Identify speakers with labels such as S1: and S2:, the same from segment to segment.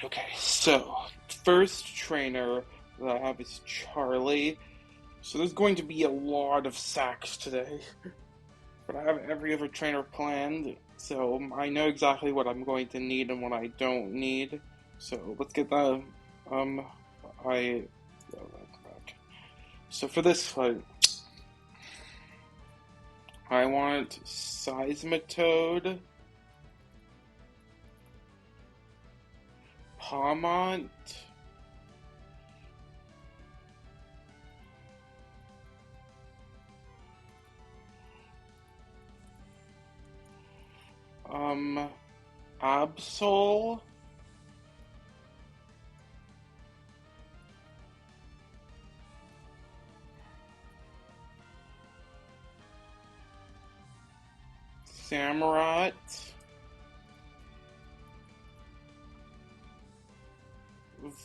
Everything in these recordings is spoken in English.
S1: Okay, so first trainer that I have is Charlie. So there's going to be a lot of sacks today, but I have every other trainer planned, so I know exactly what I'm going to need and what I don't need. So let's get the um I back. So for this fight, I want Seismitoad, Pawmont, um Absol, Samurott,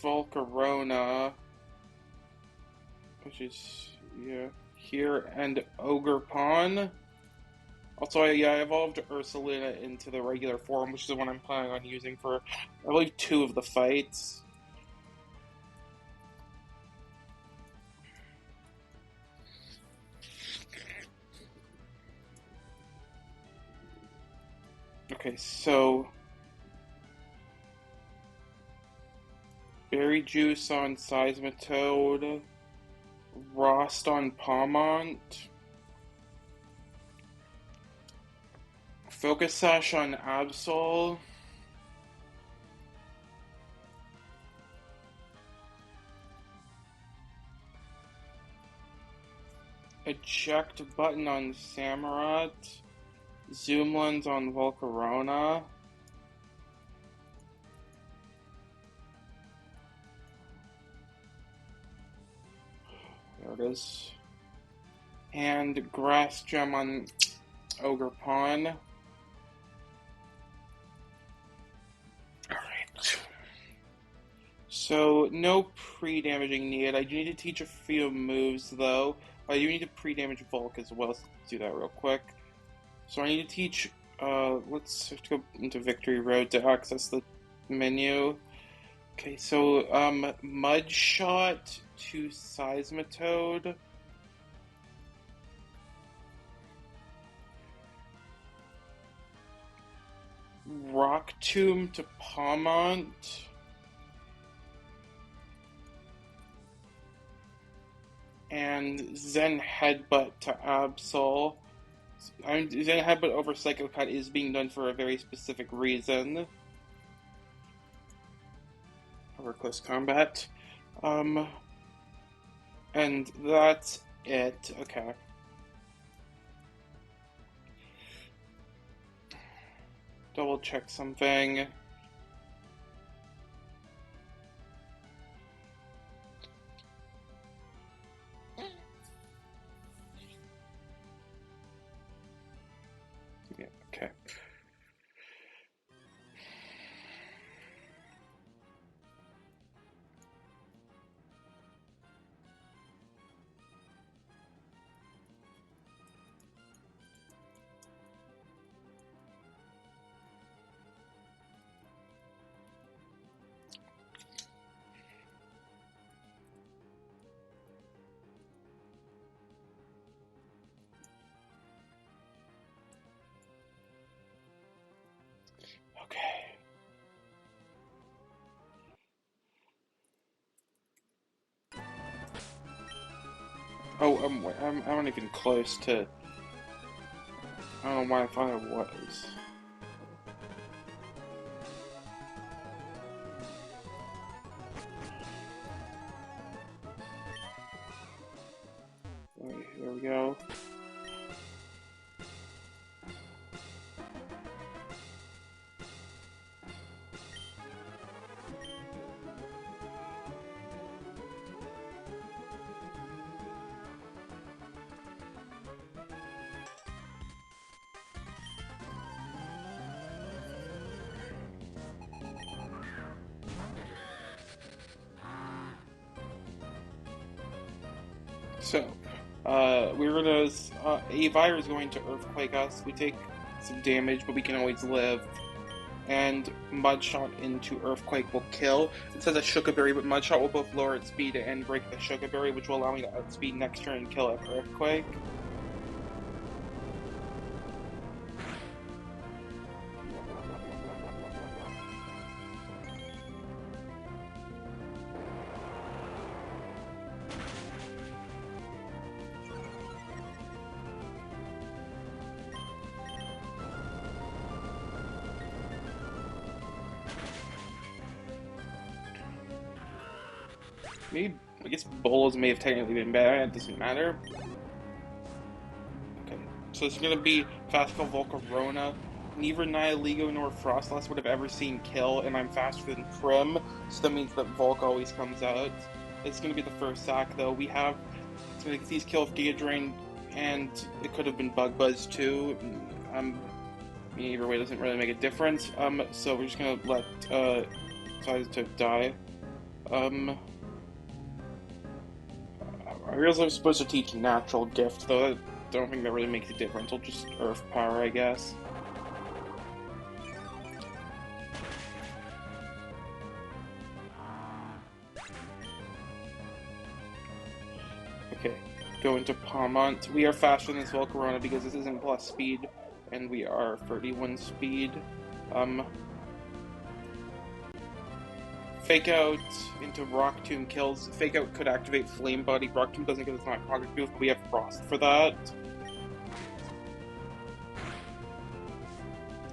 S1: Volcarona, which is yeah here, and Ogre Pawn. Also, I evolved Ursulina into the regular form, which is the one I'm planning on using for, I believe, two of the fights. Okay, so Berry Juice on Seismitoad, Rost on Pawmont, Focus Sash on Absol, Eject Button on Samurott, Zoom Lens on Volcarona. There it is. And Grass Gem on Ogre Pawn. Alright. So, no pre-damaging needed. I do need to teach a few moves, though. I do need to pre-damage Volk as well, so let's do that real quick. So I need to teach, let's go into Victory Road to access the menu. Okay, so, Mud Shot to Seismitoad. Rock Tomb to Pawmont. And Zen Headbutt to Absol. Zen Headbutt over Psycho Cut is being done for a very specific reason. Over close combat. And that's it. Okay. Double check something. Yeah, okay. Okay. Oh, I'm not even close to. I don't know why I thought I was. Alright, here we go. So, a virus is going to earthquake us. We take some damage, but we can always live. and Mudshot into Earthquake will kill. It says a Shukaberry, but Mudshot will both lower its speed and break the Shukaberry, which will allow me to outspeed next turn and kill an Earthquake. Maybe, I guess Bolos may have technically been better, it doesn't matter. Okay, so it's gonna be Fastball Volcarona. Neither Nihilego nor Frostlass would have ever seen Kill, and I'm faster than Prim, so that means that Volk always comes out. It's gonna be the first sack though. It's gonna seize Kill with Giga Drain, and it could have been Bug Buzz too. Either way doesn't really make a difference. So we're just gonna let, Size-Tip die. I realize I'm supposed to teach Natural Gift, though I don't think that really makes a difference. I'll just Earth Power, I guess. Okay, go into Palmont. We are faster than this Volcarona because this isn't plus speed, and we are 31 speed. Fake Out into Rock Tomb kills. Fake Out could activate Flame Body. Rock Tomb doesn't because it's not Pocket Boost, but we have Frost for that.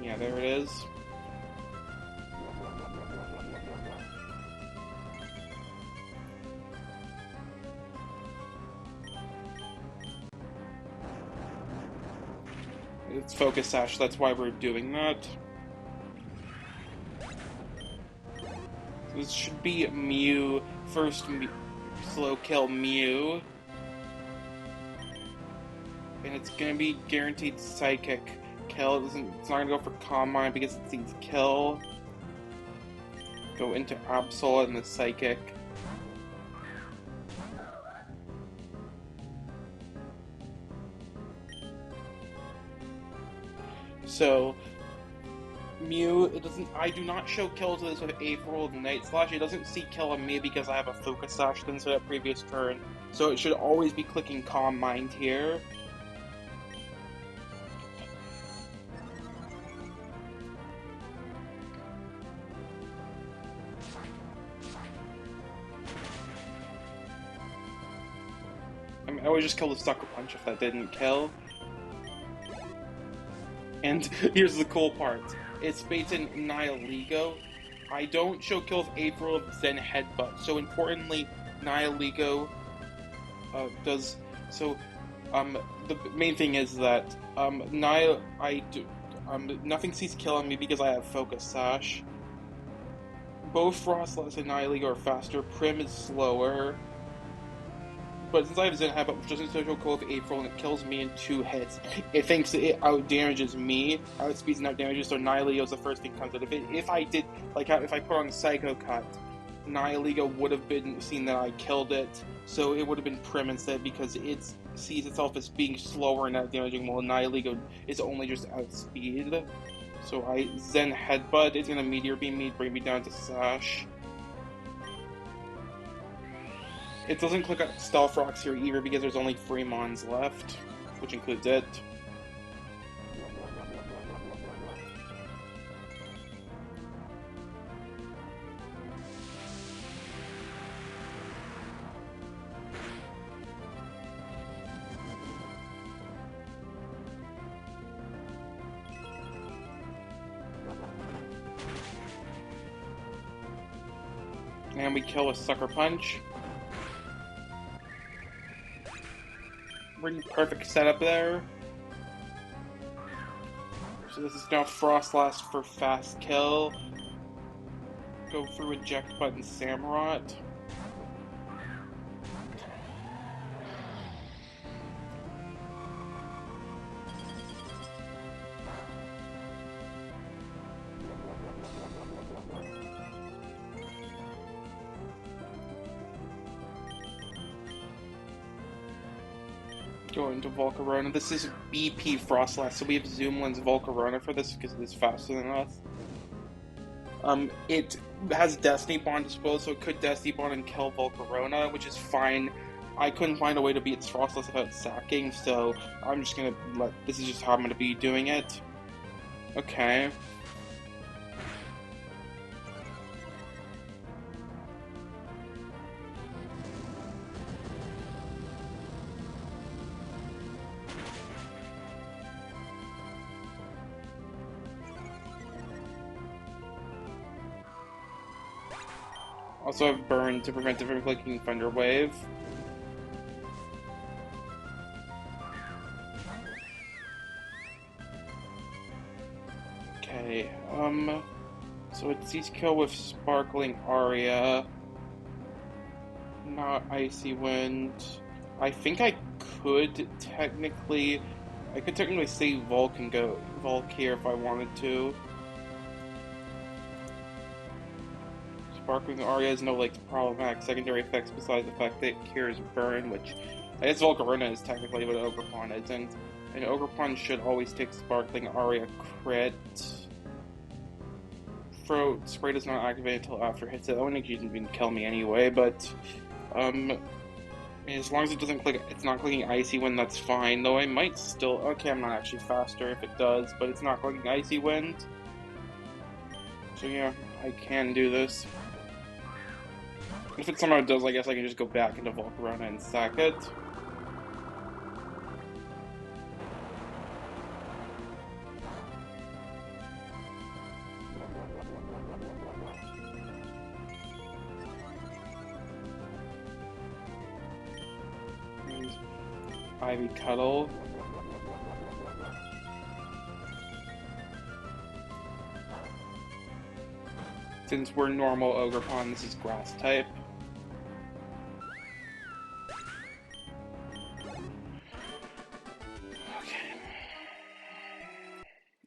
S1: Yeah, there it is. It's Focus Sash, that's why we're doing that. This should be Mew. First slow kill Mew. And it's gonna be guaranteed Psychic kill. It's not gonna go for Calm Mind because it sees Kill. Go into Absol and the Psychic. So Mew, I do not show Kill to this with April Night Slash. It doesn't see Kill on me because I have a Focus Sash since that previous turn. So it should always be clicking Calm Mind here. I would just kill the Sucker Punch if that didn't kill. And here's the cool part. It's based in Nihilego. I don't show Kill with April of Zen Headbutt. So importantly, Nihilego does. So the main thing is that nothing sees Kill on me because I have Focus Sash. Both Frostlass and Nihilego are faster. Prim is slower. But since I have Zen Headbutt, which doesn't show Kill with April, and it kills me in 2 hits, it thinks it out-damages me, outspeeds and out-damages, so Nihilego is the first thing that comes out. If I did, like, if I put on Psycho Cut, Nihilego would have been seen that I killed it, so it would have been Prim instead, because it sees itself as being slower and out-damaging, while Nihilego is only just outspeed. So I Zen Headbutt, it's gonna Meteor Beam me, bring me down to Sash. It doesn't click on Stealth Rocks here either because there's only 3 Mons left, which includes it. And we kill a Sucker Punch. Pretty perfect setup there. So this is now Frostlass for fast kill. Go through Eject Button Samurott. Go into Volcarona. This is BP Frostlass, so we have Zoom Lens Volcarona for this because it is faster than us. It has Destiny Bond disposed, so it could Destiny Bond and kill Volcarona, which is fine. I couldn't find a way to beat its Frostless without sacking, so I'm just gonna this is just how I'm gonna be doing it. Okay. Also have Burn to prevent it from clicking Thunder Wave. Okay, so it sees kill with Sparkling Aria, not Icy Wind. I think I could technically save Volk and go Volk here if I wanted to. Sparkling Aria has no like problematic secondary effects besides the fact that it cures Burn, which I guess Volcarona is technically what Ogerpon isn't. And Ogerpon should always take Sparkling Aria crit. Throat Spray does not activate until after it hits it. I don't think you can kill me anyway, but as long as it doesn't click, it's not clicking Icy Wind, that's fine. Though I might still, okay, I'm not actually faster if it does, but it's not clicking Icy Wind. So yeah, I can do this. If it somehow does, I guess I can just go back into Volcarona and sack it. And Ivy Cuddle. Since we're normal Ogerpon, this is Grass type.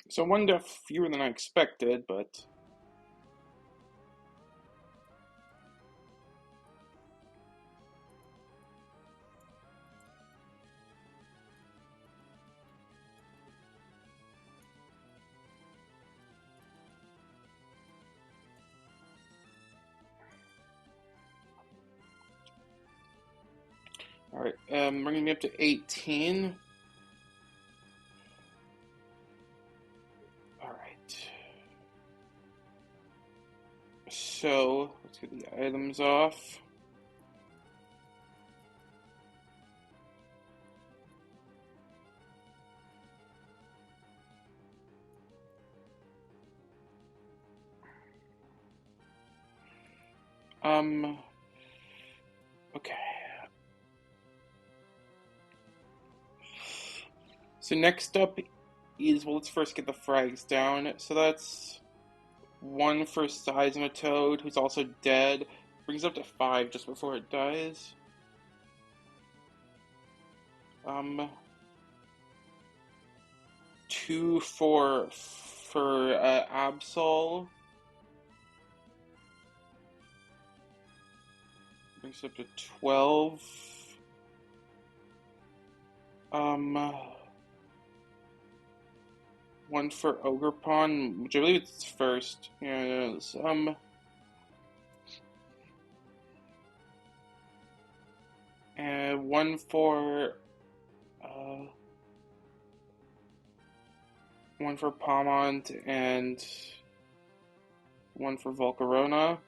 S1: So one death fewer than I expected, but... Alright, bringing me up to 18. Alright. So, let's get the items off. Okay. So next up is, well, let's first get the frags down. So that's one for Seismitoad, who's also dead. Brings up to 5 just before it dies. Two for Absol. Brings up to 12. One for Ogerpon, which I believe it's first. Yeah, it is. And one for Palmont and one for Volcarona.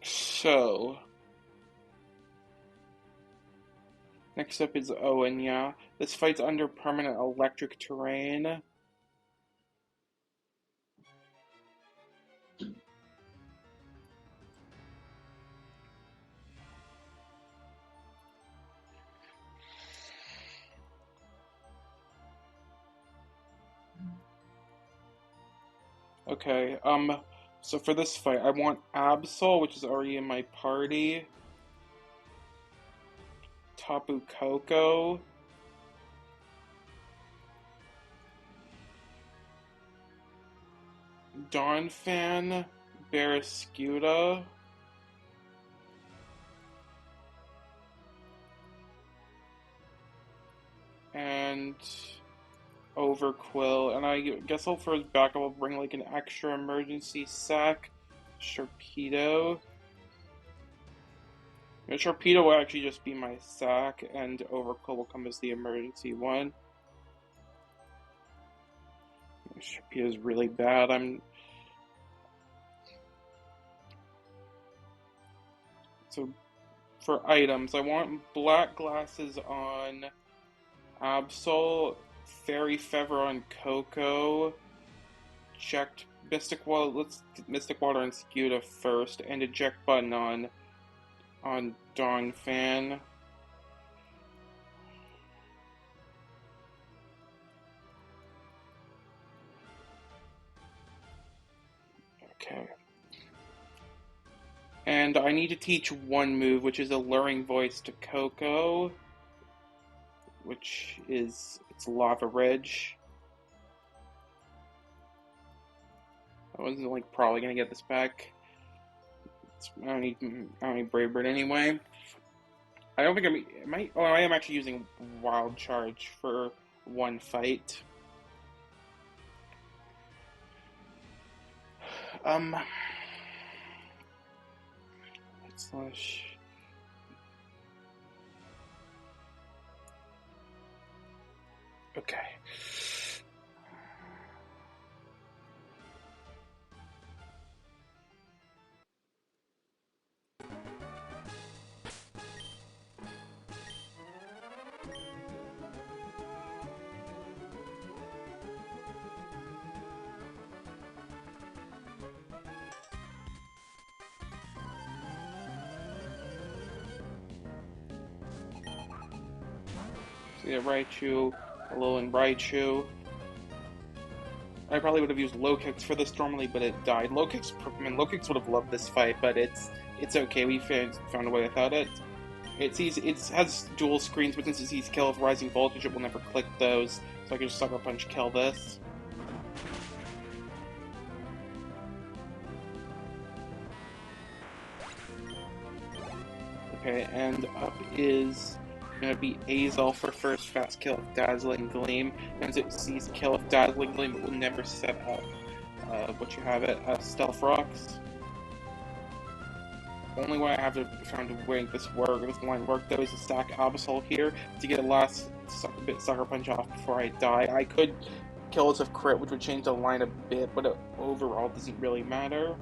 S1: So, next up is Owenya. This fight's under permanent electric terrain. Okay, So for this fight, I want Absol, which is already in my party. Tapu Koko. Donphan. Barraskewda. And Overquill. And I guess I'll for his backup I'll bring like an extra emergency sack. Sharpedo. Sharpedo will actually just be my sack, and Overkill will come as the emergency one. Sharpedo is really bad. So for items, I want black glasses on Absol, Fairy Feather on Coco, checked Mystic Water. Let's Mystic Water on Scuda first, and eject button on Donphan. Okay. And I need to teach one move, which is Alluring Voice to Coco, which is it's Lava Ridge. I wasn't like probably gonna get this back. I don't need Brave Bird anyway. I don't think I am actually using Wild Charge for one fight. Slash. Okay. So yeah, Raichu, Alolan Raichu. I probably would have used Low Kicks for this normally, but it died. Low Kicks would have loved this fight, but it's okay. We found a way without it. It has dual screens, but since it sees kill with rising voltage, it will never click those. So I can just Sucker Punch kill this. Okay, and up is gonna be Azel for first fast kill with Dazzling Gleam. Once it sees kill with Dazzling Gleam, it will never set up what you have it, Stealth Rocks. Only way I have to found to make this line work though is to sack Absol here to get a last Sucker Punch off before I die. I could kill this with crit, which would change the line a bit, but it overall doesn't really matter.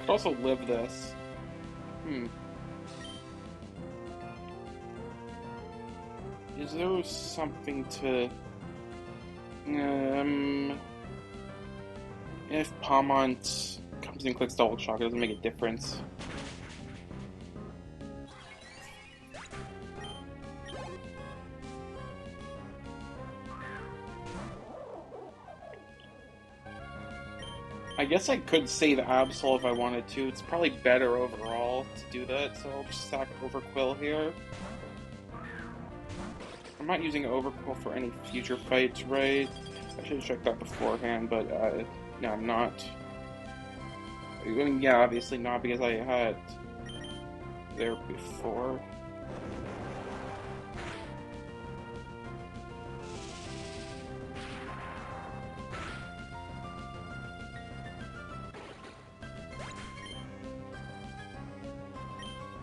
S1: Could also live this. Is there something to... if Palmont comes in and clicks Double Shock, it doesn't make a difference. I guess I could save Absol if I wanted to. It's probably better overall to do that, so I'll just stack Overquill here. I'm not using Overquill for any future fights, right? I should have checked that beforehand, but no, I'm not. I mean, yeah, obviously not, because I had there before.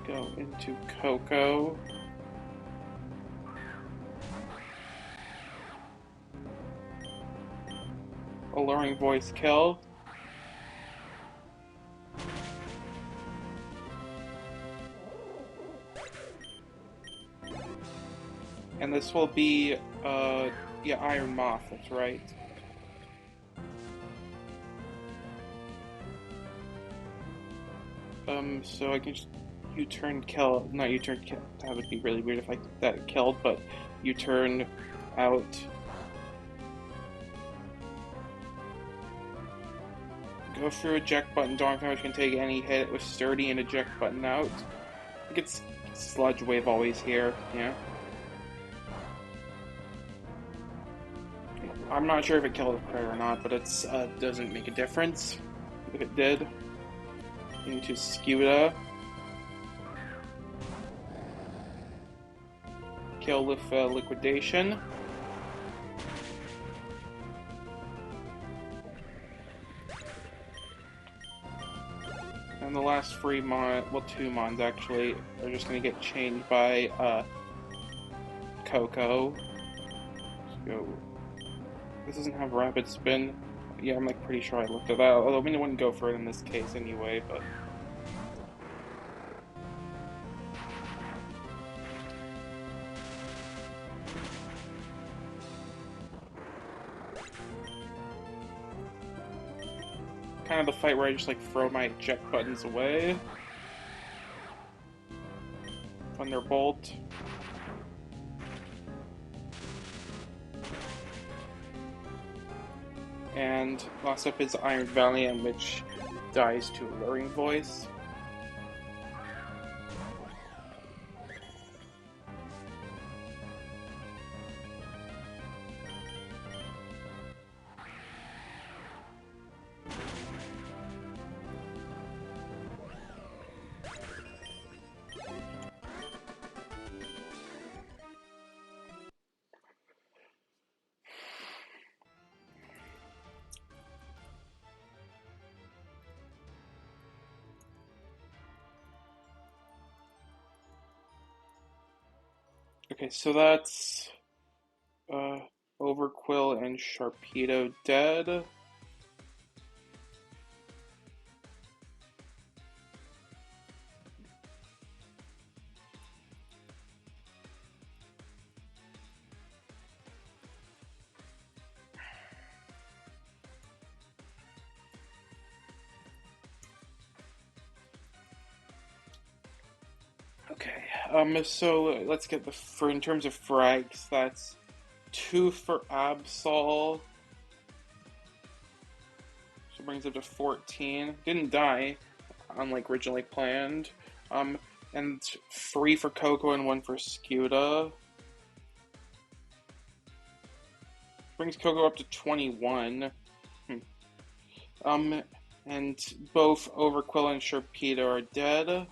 S1: Go into Coco. Alluring Voice kill. And this will be, yeah, Iron Moth, that's right. So I can just U-turn kill, not U-turn kill, that would be really weird if that killed, but U-turn out. Go through eject button. Don't think I can take any hit. It was sturdy and eject button out. I think it's sludge wave always here. Yeah. I'm not sure if it killed a critter or not, but it doesn't make a difference. If it did, into Scuda. Kill with liquidation. And the last three well, two mons actually, are just gonna get changed by Coco. Let's go. This doesn't have rapid spin. Yeah, I'm like pretty sure I looked at that. Although we wouldn't go for it in this case anyway, but. Kind of the fight where I just like throw my eject buttons away. Thunderbolt. And last up is Iron Valiant, which dies to Alluring Voice. Okay, so that's Overquill and Sharpedo dead. Okay, so let's get in terms of frags, that's 2 for Absol. So it brings up to 14. Didn't die, unlike originally planned. And 3 for Coco and 1 for Scuda. Brings Coco up to 21. And both Overquill and Sharpedo are dead.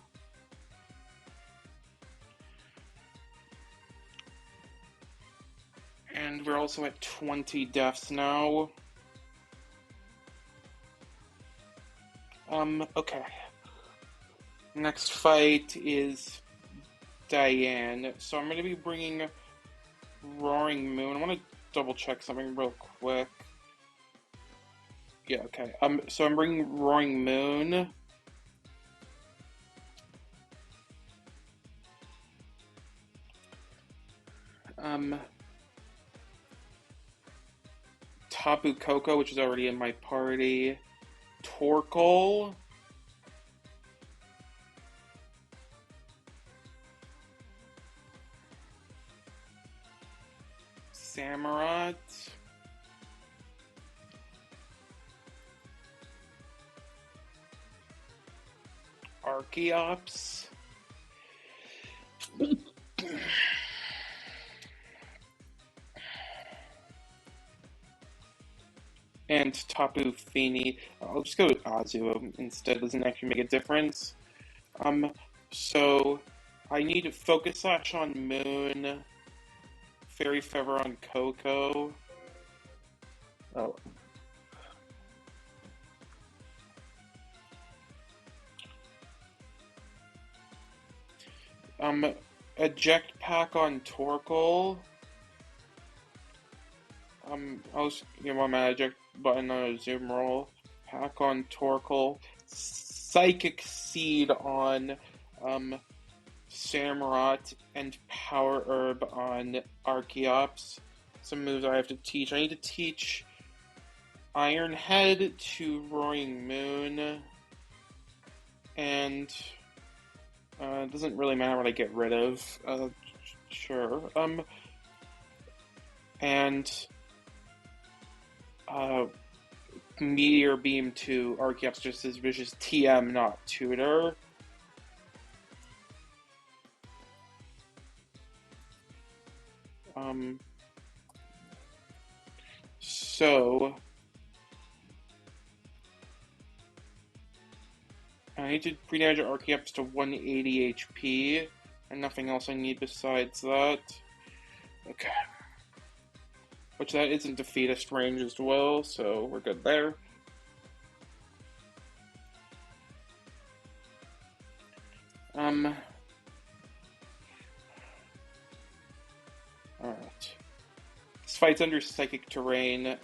S1: And we're also at 20 deaths now. Okay. Next fight is Diane. So I'm going to be bringing Roaring Moon. I want to double check something real quick. Yeah, okay. So I'm bringing Roaring Moon. Tapu Koko, which is already in my party. Torkoal. Samurott. Archeops. And Tapu Fini. I'll just go with Azu instead. Doesn't actually make a difference. So I need to Focus Slash on Moon, Fairy Feather on Coco. Oh. Eject Pack on Torkoal. I'll just give my eject button on a zoom roll. Pack on Torkoal. Psychic Seed on Samurott, and Power Herb on Archeops. Some moves I have to teach. I need to teach Iron Head to Roaring Moon. And it doesn't really matter what I get rid of. Sure. and uh, Meteor Beam to Archeops which is TM, not Tutor. So I need to pre-damage Archeops to 180 HP, and nothing else I need besides that. Okay. Which that isn't defeatist range as well, so we're good there. Alright. This fight's under Psychic Terrain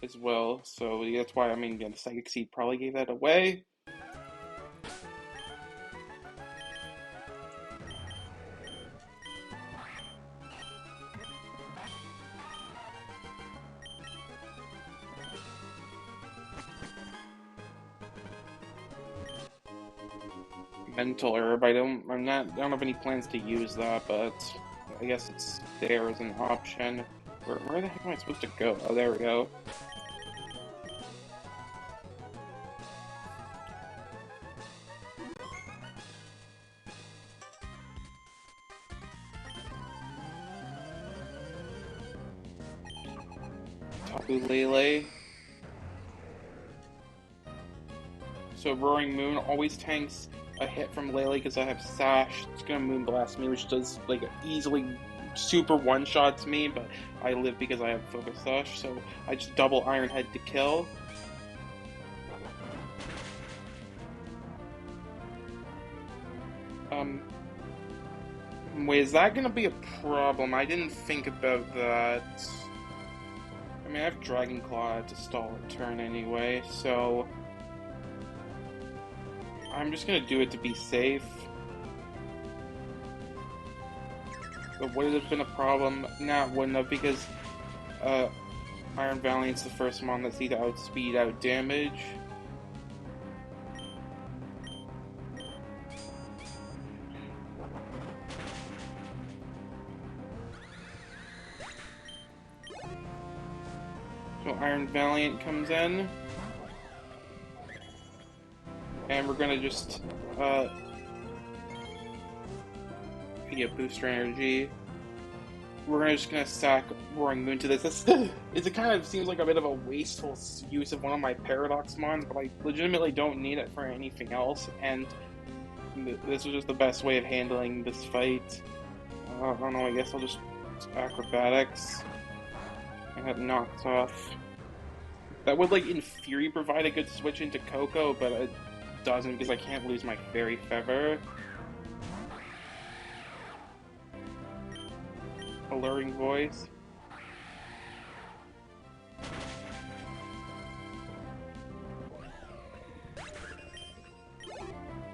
S1: as well, so that's why, the Psychic Seed probably gave that away. Mental Herb, I don't have any plans to use that, but I guess it's there as an option. Where the heck am I supposed to go? Oh, there we go. Tapu Lele. So Roaring Moon always tanks a hit from Lele because I have Sash. It's gonna Moonblast me, which does like easily super one-shots me, but I live because I have Focus Sash, so I just double Iron Head to kill. Wait, is that gonna be a problem? I didn't think about that. I have Dragon Claw to stall a turn anyway, so I'm just gonna do it to be safe. But would it have been a problem? Nah, it wouldn't have, because Iron Valiant's the first mon that's need to outspeed, out damage. So Iron Valiant comes in. And we're gonna just get booster energy. We're just gonna stack Roaring Moon to this. It kind of seems like a bit of a wasteful use of one of my Paradox mons, but I legitimately don't need it for anything else, and this was just the best way of handling this fight. I don't know, I guess I'll just Acrobatics, and that knocks off. That would, like, in theory provide a good switch into Coco, but it doesn't because I can't lose my Fairy Feather. Alluring Voice.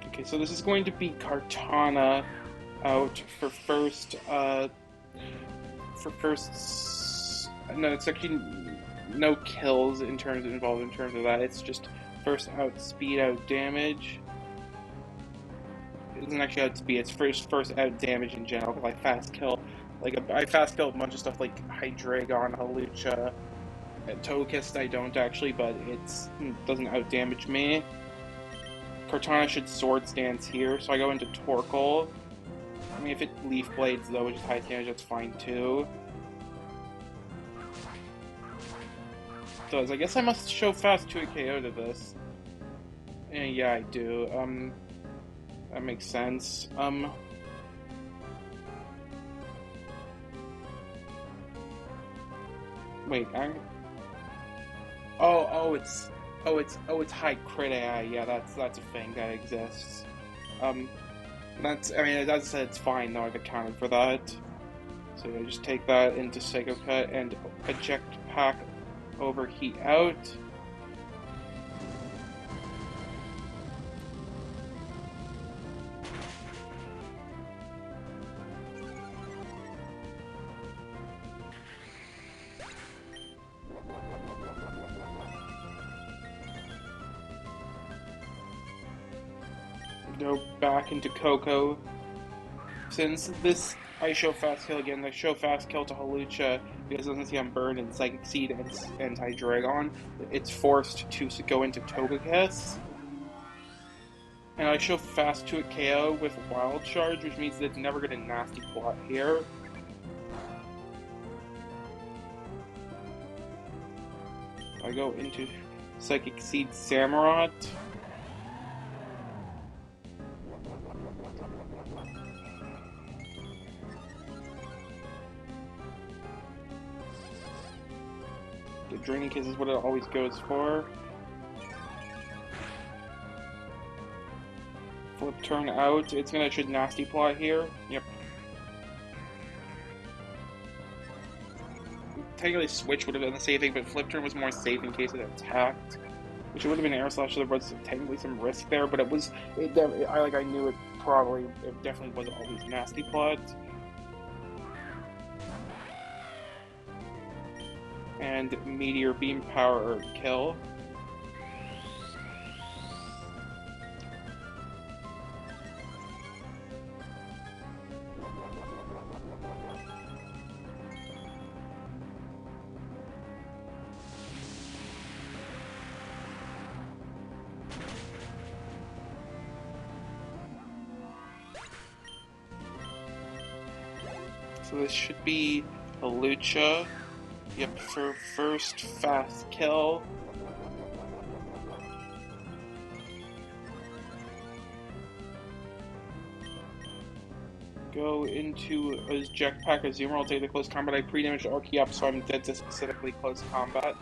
S1: Okay, so this is going to be Kartana out for first, no, it's actually no kills involved in terms of that, it's just first outspeed, out damage. It doesn't actually outspeed, it's first out damage in general, because I fast kill. I fast kill a bunch of stuff like Hydreigon, Hawlucha, and Togekiss I don't actually, but it doesn't out damage me. Kartana should Swords Dance here, so I go into Torkoal. If it Leaf Blades though, which is high damage, that's fine too. I guess I must show fast to a KO to this. Yeah, I do. That makes sense. Wait, it's high crit AI. Yeah, that's a thing that exists. As I said, it's fine though. I've accounted for that. So I just take that into Psycho Cut and Eject Pack, Overheat out. Go back into Coco. Since this I show fast kill again, I show fast kill to Hawlucha, because it doesn't see I'm Burn and Psychic Seed and Hydreigon, it's forced to go into Togekiss. And I show Fast 2 at KO with Wild Charge, which means that it's never going to Nasty Plot here. I go into Psychic Seed Samurott. The Draining Kiss is what it always goes for. Flip turn out. It's gonna should Nasty Plot here. Yep. Technically Switch would have been the same thing, but Flip turn was more safe in case it attacked. Which it would have been Air Slash, so there was technically some risk there, but it was I knew it definitely wasn't always Nasty Plot. And Meteor Beam Power or kill. So this should be a Lucha. Yep, for first fast kill. Go into a Jetpack Azumarill, I'll take the close combat. I pre-damaged Archeops, so I'm dead to specifically close combat.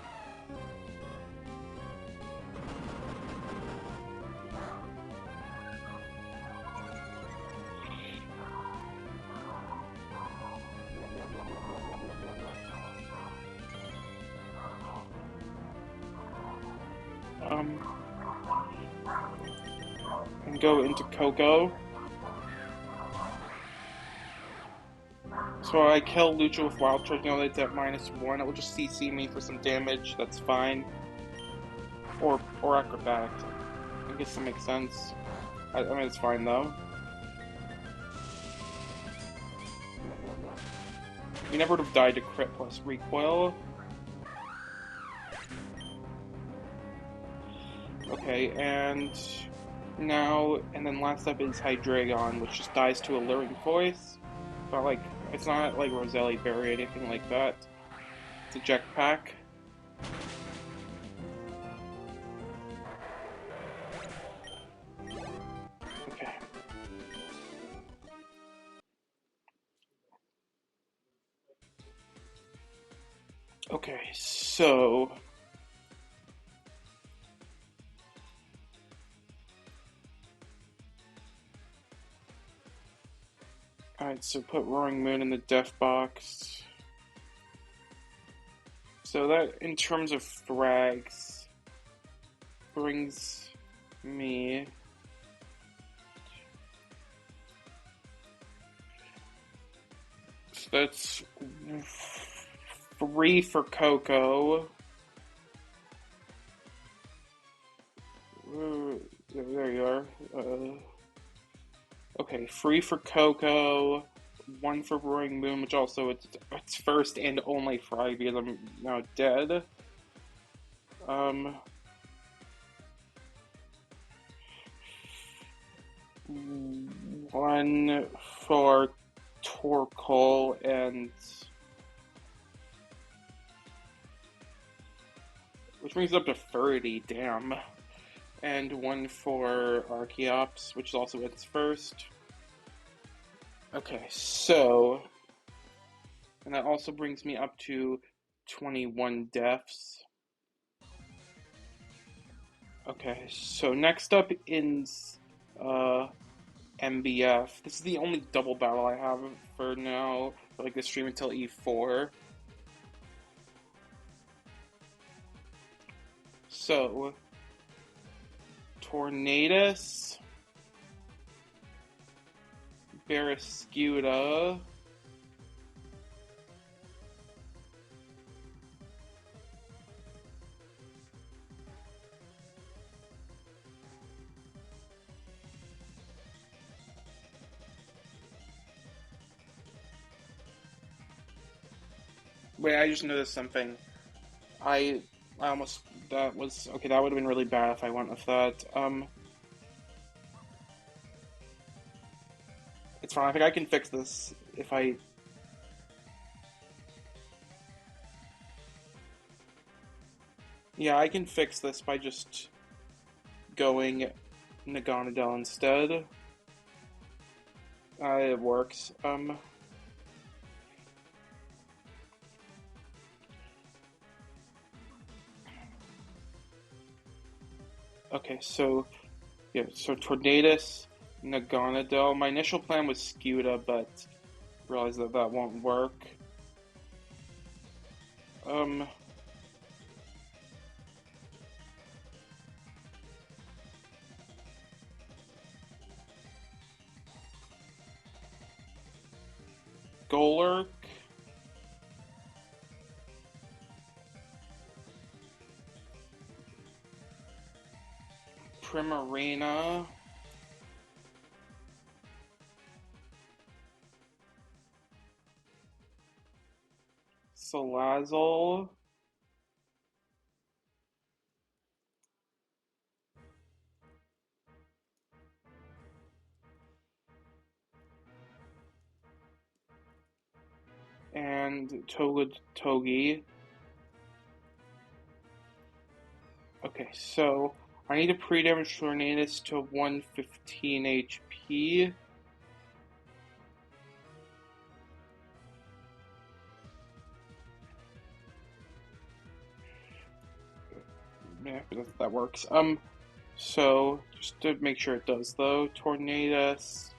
S1: And go into Coco. So I kill Lucha with Wild Charge, now that it's at -1, it will just CC me for some damage, that's fine. Or Acrobatics. I guess that makes sense. I mean, it's fine though. You never would have died to crit plus recoil. Okay, and then last up is Hydreigon, which just dies to Alluring Voice. It's not like Roselli Berry or anything like that. It's a Jetpack. Okay. Okay, so alright, so put Roaring Moon in the Death Box. So that, in terms of frags, brings me... So that's 3 for Coco. There you are. Okay, 3 for Coco, 1 for Roaring Moon, which also it's first and only frag because I'm now dead. 1 for Torkoal and which brings it up to 30, damn. And 1 for Archeops, which is also its first. Okay, so... And that also brings me up to 21 deaths. Okay, so next up is MBF. This is the only double battle I have for now, for like the stream until E4. So... Tornadus, Barraskewda, Wait, I just noticed something. I I almost that was okay. That would have been really bad if I went with that. It's fine. I think I can fix this if I. Yeah, I can fix this by just going Naganadel instead. It works. Okay, so yeah, so Tornadus, Naganadel. My initial plan was Scuda, but realized that that won't work. Um, Golurk, Primarina, Salazzle, and Togi. Okay, so I need to pre-damage Tornadus to 115 HP. Yeah, that works. So just to make sure it does though, Tornadus.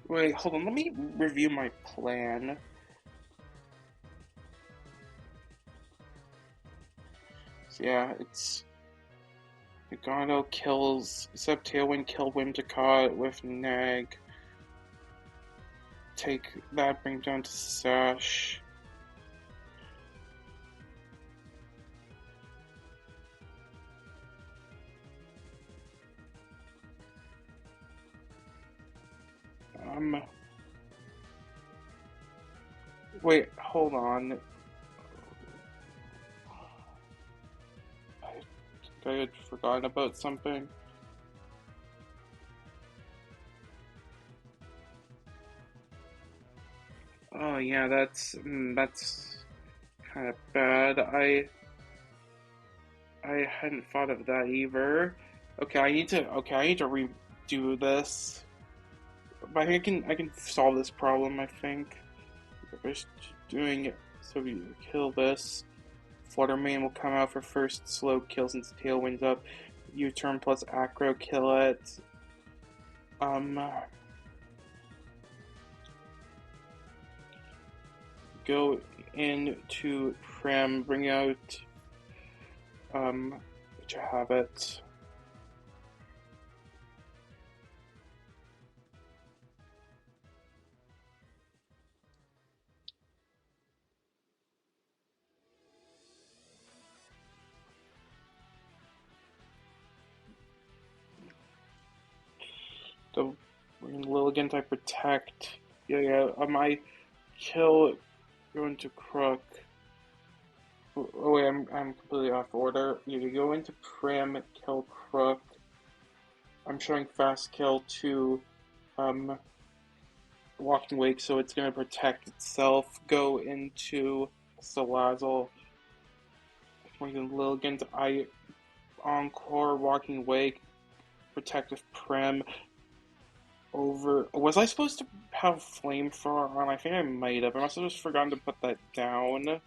S1: Wait, hold on. Let me review my plan. So yeah, it's Nagano kills, except Tailwind kill Whimsicott with Nag. Take that, bring down to Sash. Um, wait, hold on. I had forgotten about something. Oh yeah, that's kind of bad. I hadn't thought of that either. I need to redo this. But I think I can solve this problem, I think. Just doing it so we kill this. Fluttermane will come out for first slow kill since Tailwind's up. U-turn plus Acro kill it. Um Go into Prim, bring out which I have it. The Lilligant I protect. Yeah. I kill go into Crook. Oh wait, I'm completely off order. You go into Prim, kill Crook. I'm showing fast kill to um Walking Wake, so it's gonna protect itself. Go into Salazzle. Lilligant, I Encore, Walking Wake, Protective Prim. Over. Was I supposed to have Flamethrower on? I think I might have. I must have just forgotten to put that down.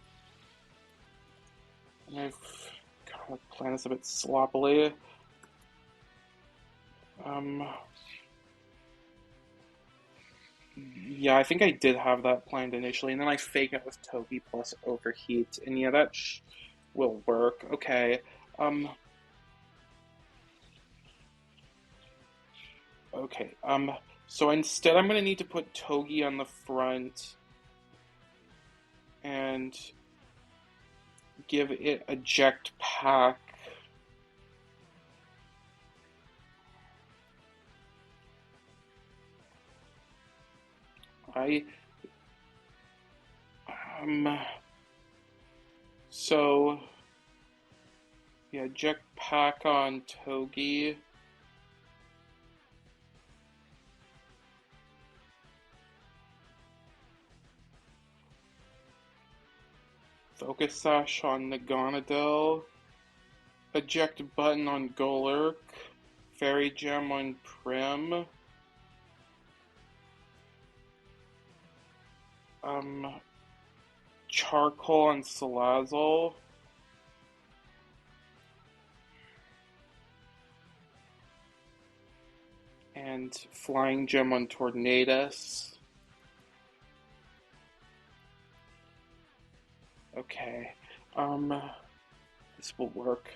S1: And I've I plan this a bit sloppily. Um, yeah, I think I did have that planned initially, and then I fake it with Togi plus overheat, and yeah, that will work. Okay. Um, okay. So instead, I'm gonna need to put Togi on the front and give it a eject pack. I um so yeah, jetpack on Togi. Focus Sash on Naganadel. Eject button on Golurk. Fairy Gem on Prim. Um Charcoal on Salazzle. And Flying Gem on Tornadus. Okay. This will work.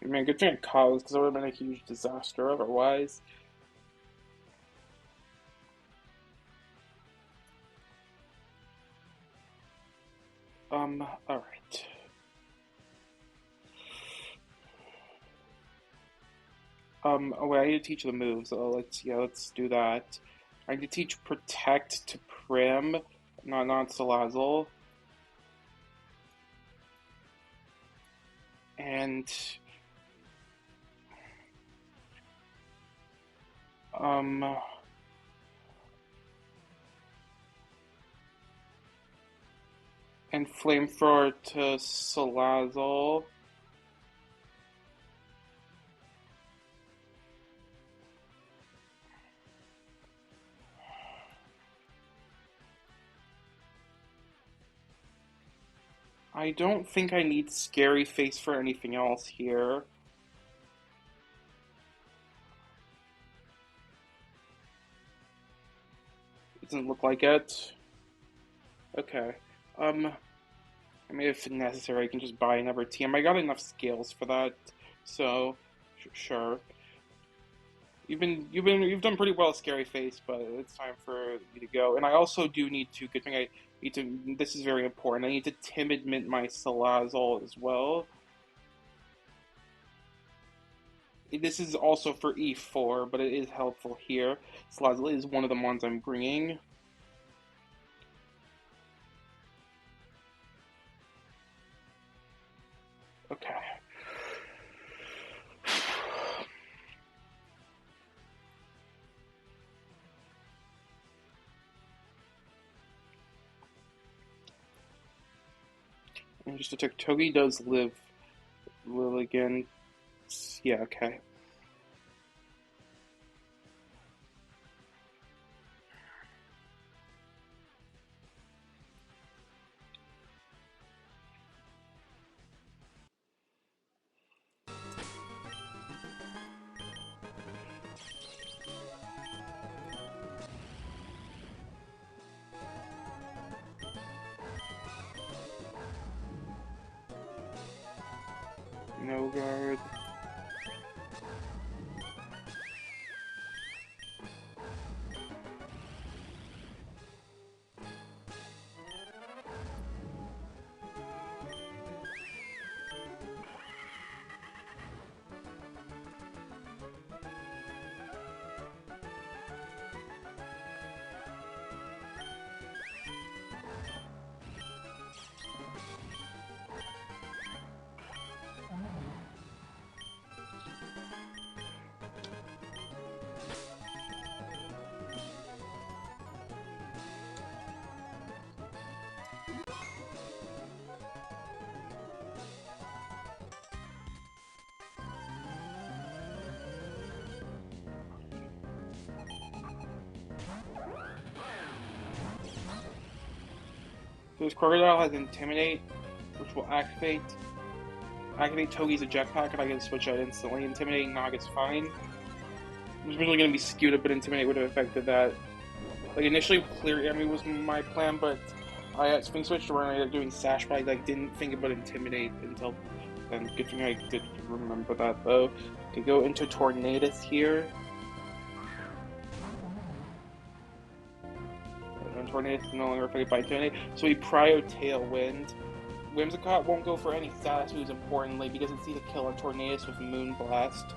S1: I mean, good thing I caused, because it would have been a huge disaster otherwise. Alright. Oh wait, I need to teach the moves. So let's do that. I need to teach Protect to Prim, not Salazzle. And, um, and Flamethrower to Salazzle. I don't think I need Scary Face for anything else here. It doesn't look like it. Okay. I mean, if necessary, I can just buy another TM. I got enough scales for that, so sure. You've done pretty well, Scary Face, but it's time for you to go. And I also do need to. Good thing I need to. This is very important. I need to Timid Mint my Salazzle as well. This is also for E4, but it is helpful here. Salazzle is one of the ones I'm bringing. Okay. And just to check, Togi does live again. Yeah, okay. No guard. So this Crocodile has Intimidate, which will activate Togi's eject pack, and I can switch out instantly. Intimidate Nog is fine. It was originally going to be skewed, but Intimidate would have affected that. Like, initially, Clear Enemy was my plan, but I swing switched around, I ended up doing Sash, but I didn't think about Intimidate until then. Good thing I did remember that, though. To go into Tornadus here. And Tornadus is no longer affected by Intimidate, so we Prio Tailwind. Whimsicott won't go for any status moves, importantly, because it's either kill or Tornadus with Moonblast.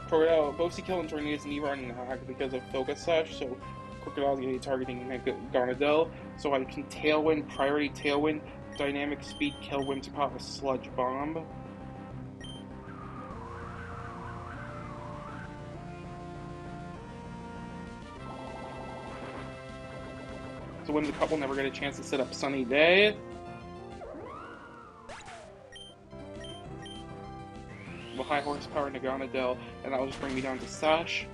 S1: Crocodile, both Kill and Tornadus need run Nog because of Focus Sash, so Crocodile's going to be targeting Gonadel, so I can Tailwind, Priority Tailwind, Dynamic Speed, kill Whimsicott with Sludge Bomb. So Whimsicott will never get a chance to set up Sunny Day. With high horsepower Naganadel, and that will just bring me down to Sash.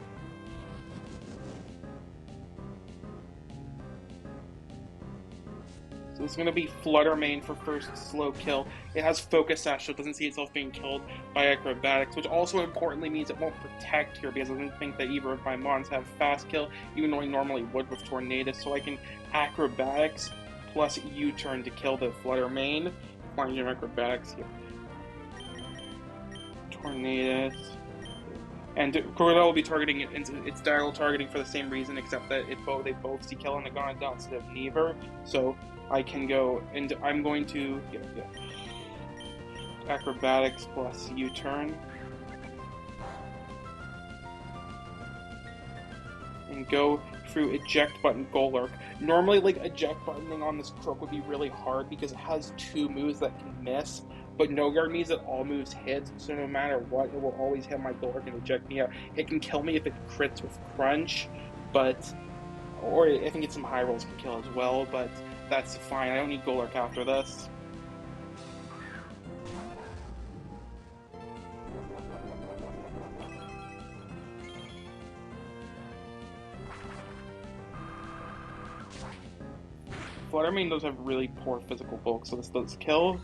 S1: So it's going to be Flutter Mane for first slow kill. It has Focus Sash, so it doesn't see itself being killed by Acrobatics, which also importantly means it won't protect here, because I don't think that either of my mons have Fast Kill, even though I normally would with Tornadus, so I can Acrobatics plus U-turn to kill the Flutter Mane. Flying Acrobatics here. Tornadus. And Crocodile will be targeting it into its diagonal targeting for the same reason, except that they both see kill on the Gonadel instead of neither. So I can go into I'm going to Acrobatics plus U-turn. And go through eject button Golurk. Normally, eject buttoning on this Croak would be really hard because it has two moves that can miss. But No Guard means that all moves hit, so no matter what, it will always hit my Golurk and eject me out. It can kill me if it crits with Crunch, or I think it's some high rolls can kill as well, but that's fine. I don't need Golurk after this. Fluttermane does have really poor physical bulk, so this does kill.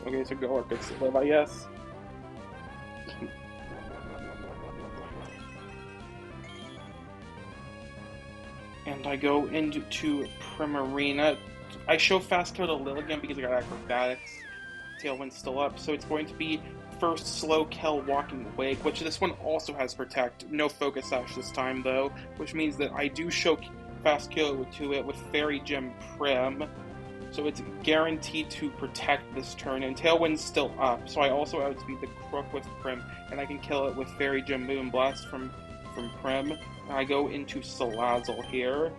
S1: Okay, so Golurk gets to live, I guess. And I go into Primarina. I show Fast Kill to Lilligant because I got Acrobatics. Tailwind's still up, so it's going to be first slow kill Walking Wake, which this one also has Protect. No Focus Sash this time, though, which means that I do show Fast Kill to it with Fairy Gem Prim. So it's guaranteed to protect this turn, and Tailwind's still up, so I also outspeed the Crook with Prim, and I can kill it with Fairy Gem Moonblast from Prim. And I go into Salazzle here,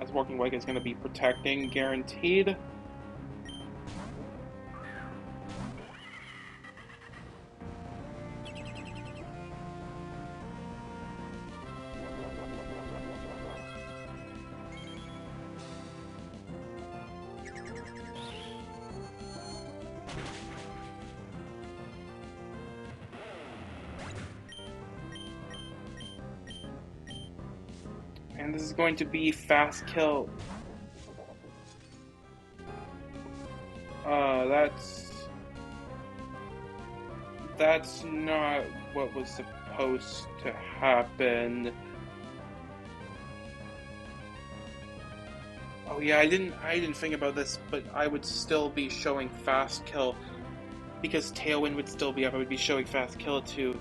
S1: as Walking Wake is going to be protecting, guaranteed. And this is going to be Fast Kill. That's not what was supposed to happen. Oh yeah, I didn't think about this, but I would still be showing Fast Kill because Tailwind would still be up. I would be showing Fast Kill too.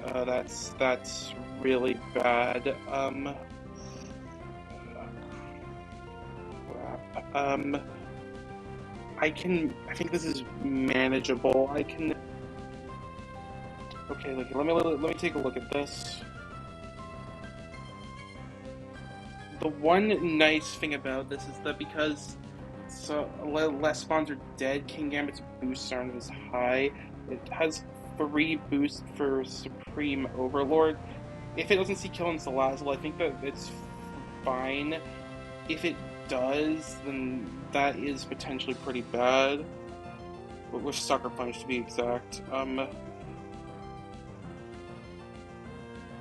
S1: That's really bad. I think this is manageable. Okay, let me take a look at this. The one nice thing about this is that because less spawns are dead, King Gambit's boosts aren't as high. It has 3 boosts for Supreme Overlord. If it doesn't see kill in Salazzle, I think that it's fine. If it does, then that is potentially pretty bad. But with Sucker Punch, to be exact.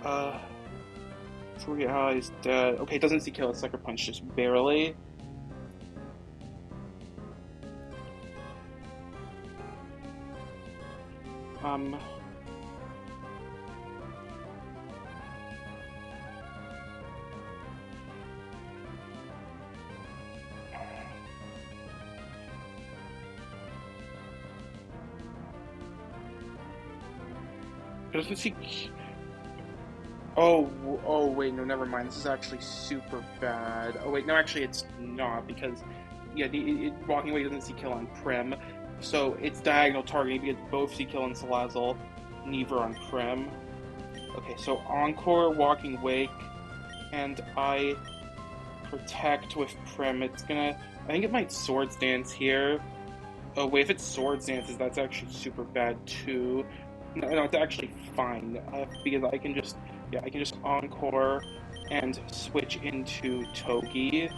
S1: Uh, 3 allies dead. Okay, doesn't see kill a sucker punch, just barely. Um. Doesn't see. Oh, oh wait, no, never mind. This is actually super bad. Oh wait, no, actually it's not because, yeah, walking away doesn't see kill on Prim, so it's diagonal targeting because both see kill on Salazzle, neither on Prim. Okay, so Encore, Walking Wake, and I protect with Prim. It's gonna, I think it might Swords Dance here. Oh wait, if it's Swords Dances, that's actually super bad too. No, no, it's actually fine because I can just, yeah, I can just Encore and switch into Togi.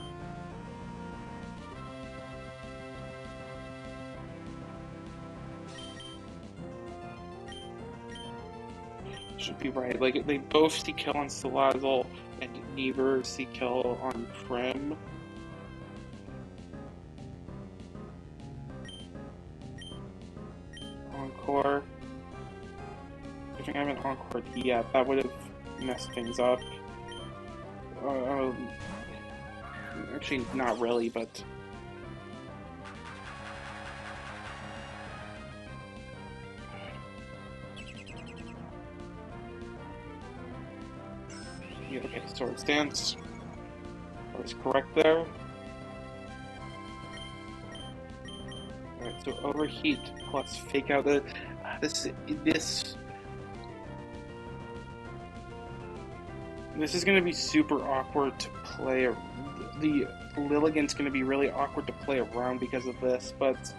S1: Should be right. Like they both see kill on Salazzle and neither see kill on Prim. Encore. If I haven't Encored yet, that would have messed things up. Actually, not really, but. Yeah, okay, Swords Dance. I was correct there. Alright, so Overheat plus Fake Out. This is going to be super awkward to play. The Lilligant's going to be really awkward to play around because of this, but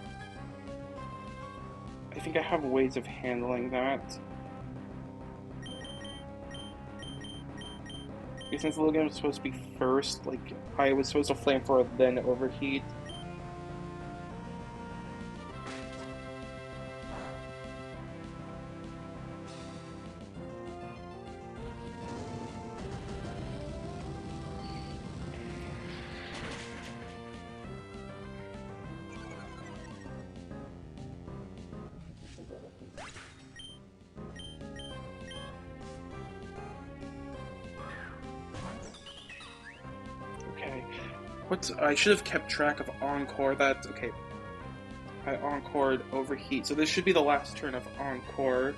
S1: I think I have ways of handling that. Since Lilligant was supposed to be first, like, I was supposed to Flame for it, then Overheat. Okay. I should have kept track of Encore. That's okay. I Encored Overheat. So this should be the last turn of Encore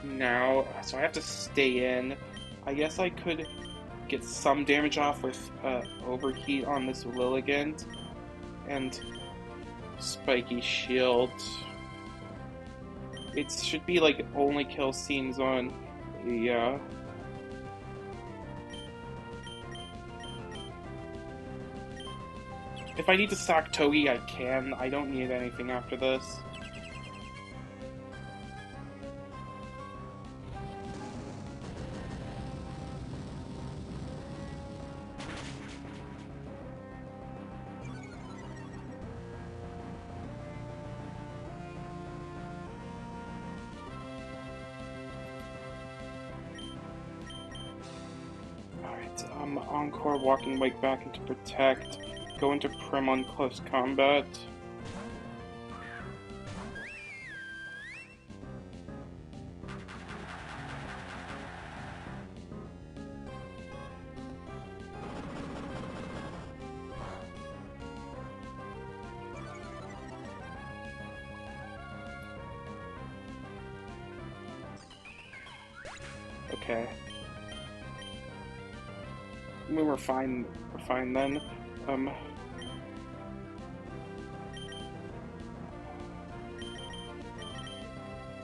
S1: now. So I have to stay in. I guess I could get some damage off with Overheat on this Lilligant. And Spiky Shield. It should be like only kill scenes on. Yeah. If I need to sack Togi, I can. I don't need anything after this. Alright, Encore, Walking Wake back into Protect. Go into Prim on Close Combat. Okay. We're fine. We're fine then.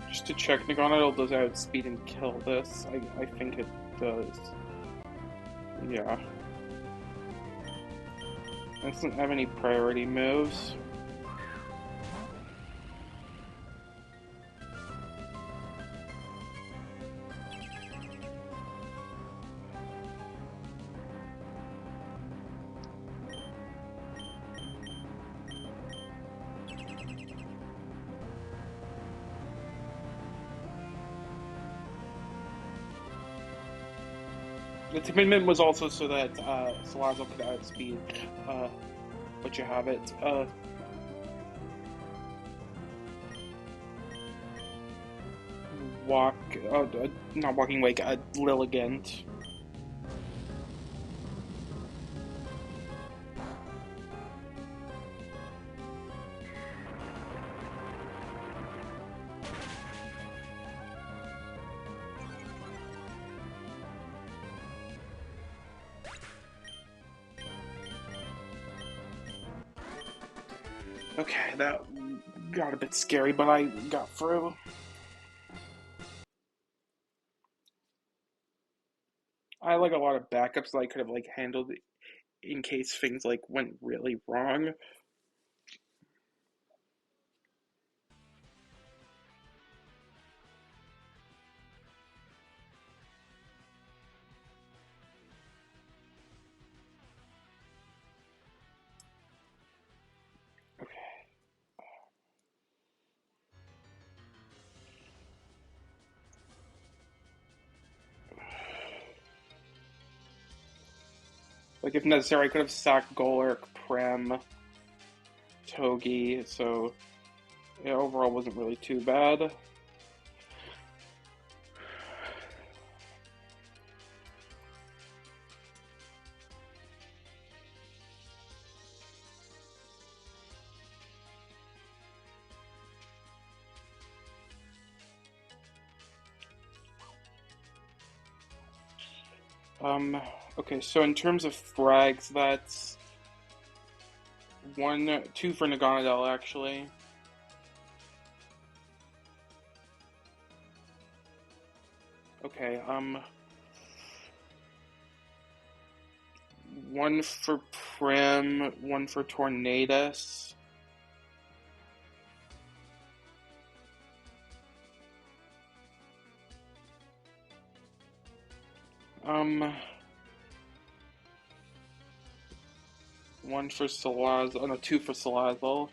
S1: Just to check, Naganadel does outspeed and kill this. I think it does. Yeah. It doesn't have any priority moves. The commitment was also so that Salazzo could outspeed, uh, but you have it. Walk, not Walking Wake, Lilligant. Okay, that got a bit scary, but I got through. I had like a lot of backups that I could have like handled in case things like went really wrong. Okay. Like if necessary, I could have sacked Golurk, Prem, Togi, so yeah, overall wasn't really too bad. Um, okay, so in terms of frags, that's two for Naganadel actually. Okay, one for Prim, one for Tornadus. Um, one for Salazzle. Oh no, two for Salazzle.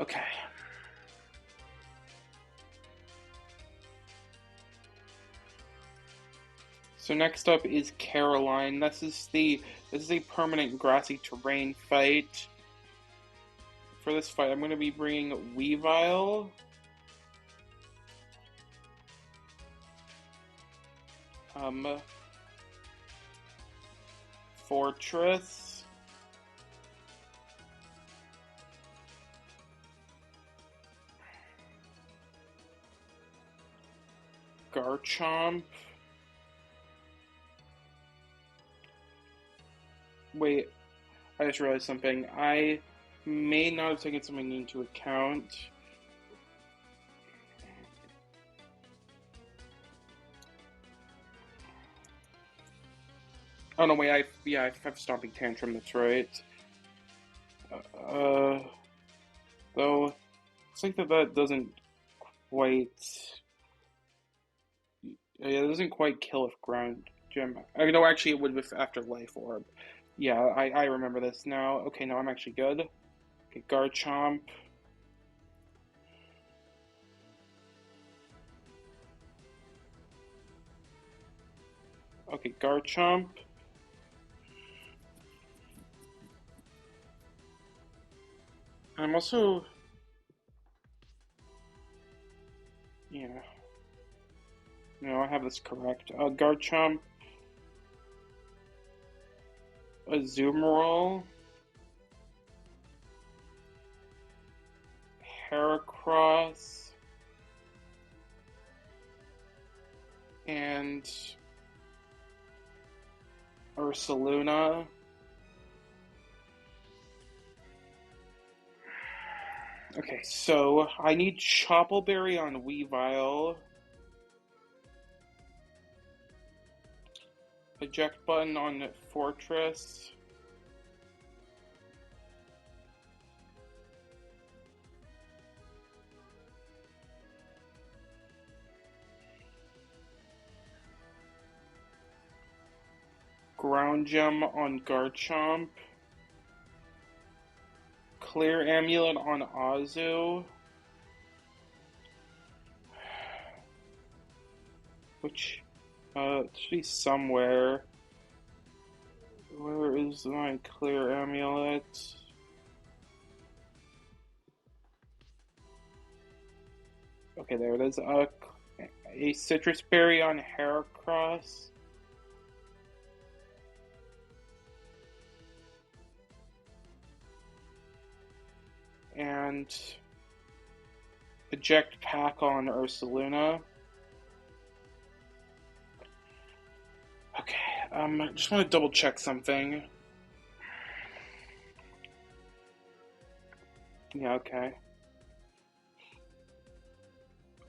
S1: Okay. So next up is Caroline. This is a permanent grassy terrain fight. For this fight, I'm going to be bringing Weavile, Fortress, Garchomp. Wait, I just realized something. I may not have taken something into account. Oh no, wait, I have Stomping Tantrum, that's right. Uh, though, it's like that doesn't quite, yeah, it doesn't quite kill if Ground Gem. I know actually it would if after Life Orb. Yeah, I remember this now. Okay, no, I'm actually good. Okay, Garchomp. Okay, Garchomp. I'm also, yeah, no, I have this correct. Garchomp, Azumarill, Heracross, and Ursaluna. Okay, so I need Choppleberry on Weavile, eject button on Fortress, Ground Gem on Garchomp, Clear Amulet on Azu, which, it should be somewhere. Where is my clear amulet? Okay, there it is. A citrus berry on Heracross. And eject pack on Ursaluna. Okay, I just want to double check something. Yeah, okay.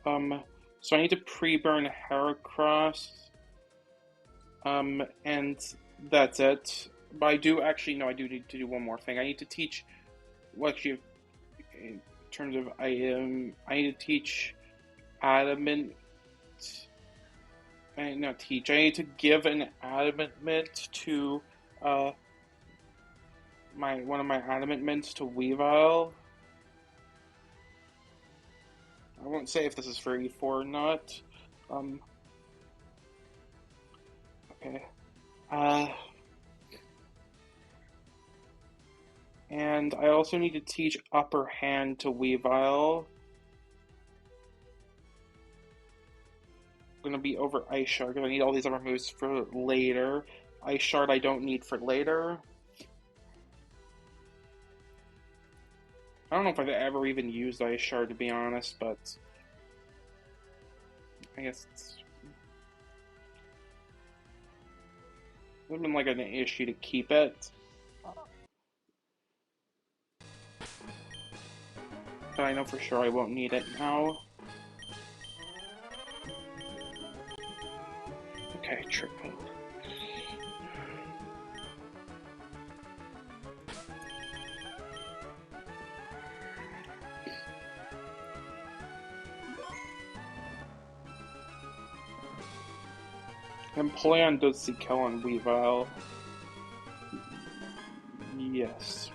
S1: So I need to pre-burn Heracross. And that's it. But I do actually, no, I do need to do one more thing. I need to teach, well, actually, in terms of I need to teach adamant. I need to give an adamant mint to one of my adamant mints to Weavile. I won't say if this is for E4 or not. Okay. And I also need to teach Upper Hand to Weavile. I'm gonna be over Ice Shard because I need all these other moves for later. Ice Shard I don't need for later. I don't know if I've ever even used Ice Shard, to be honest, but I guess it's been like an issue to keep it. But I know for sure I won't need it now. Okay, triple. Empoleon does see kill on Weavile. Yes.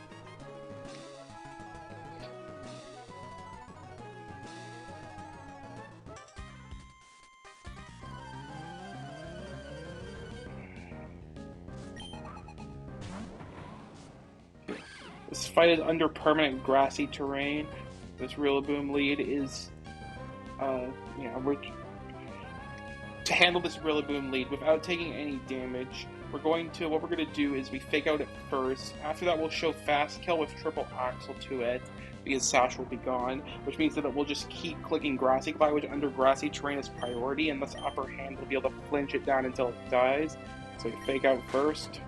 S1: This fight is under permanent grassy terrain. This Rillaboom lead is, to handle this Rillaboom lead without taking any damage, what we're gonna do is we fake out it first. After that, we'll show Fast Kill with Triple Axle to it, because Sash will be gone, which means that it will just keep clicking Grassy Glide, which under Grassy Terrain is priority, and this Upper Hand will be able to flinch it down until it dies. So we fake out first.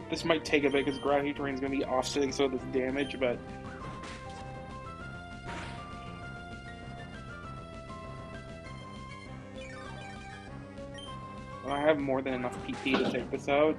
S1: This might take a bit because Grassy Terrain is going to be offsetting some of this damage, but I have more than enough PP to take this out.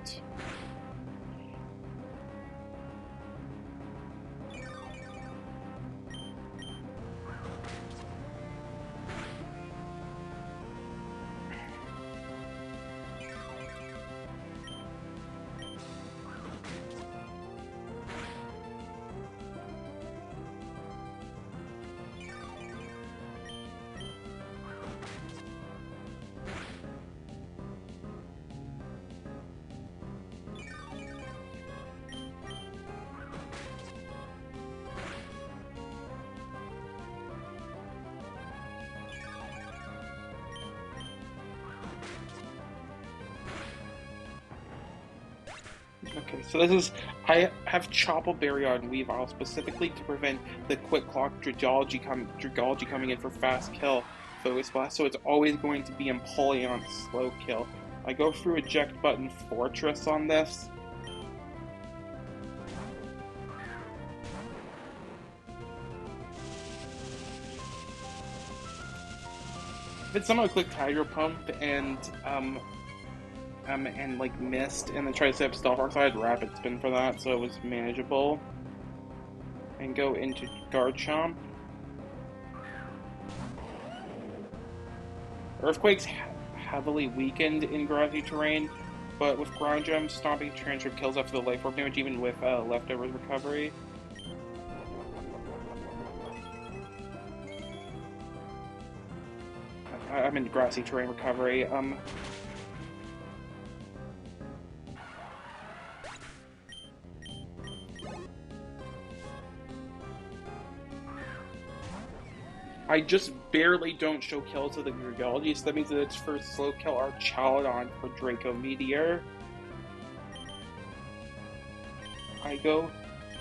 S1: Okay, so I have Chopple Berry on Weavile specifically to prevent the Quick Clock Dragology coming in for Fast Kill Focus Blast, so it's always going to be Empoleon Slow Kill. I go through Eject Button Fortress on this. If it's somehow click Tiger Pump and like missed, and then try to set up Stealth Rock, so I had Rapid Spin for that, so it was manageable. And go into Garchomp. Earthquake's heavily weakened in grassy terrain, but with Ground Gem, Stomping Transfer kills after the Life Orb damage, even with Leftovers recovery. I'm in grassy terrain recovery. I just barely don't show kills to the Grigaldi, so that means that its first slow kill are Chaladon for Draco Meteor. I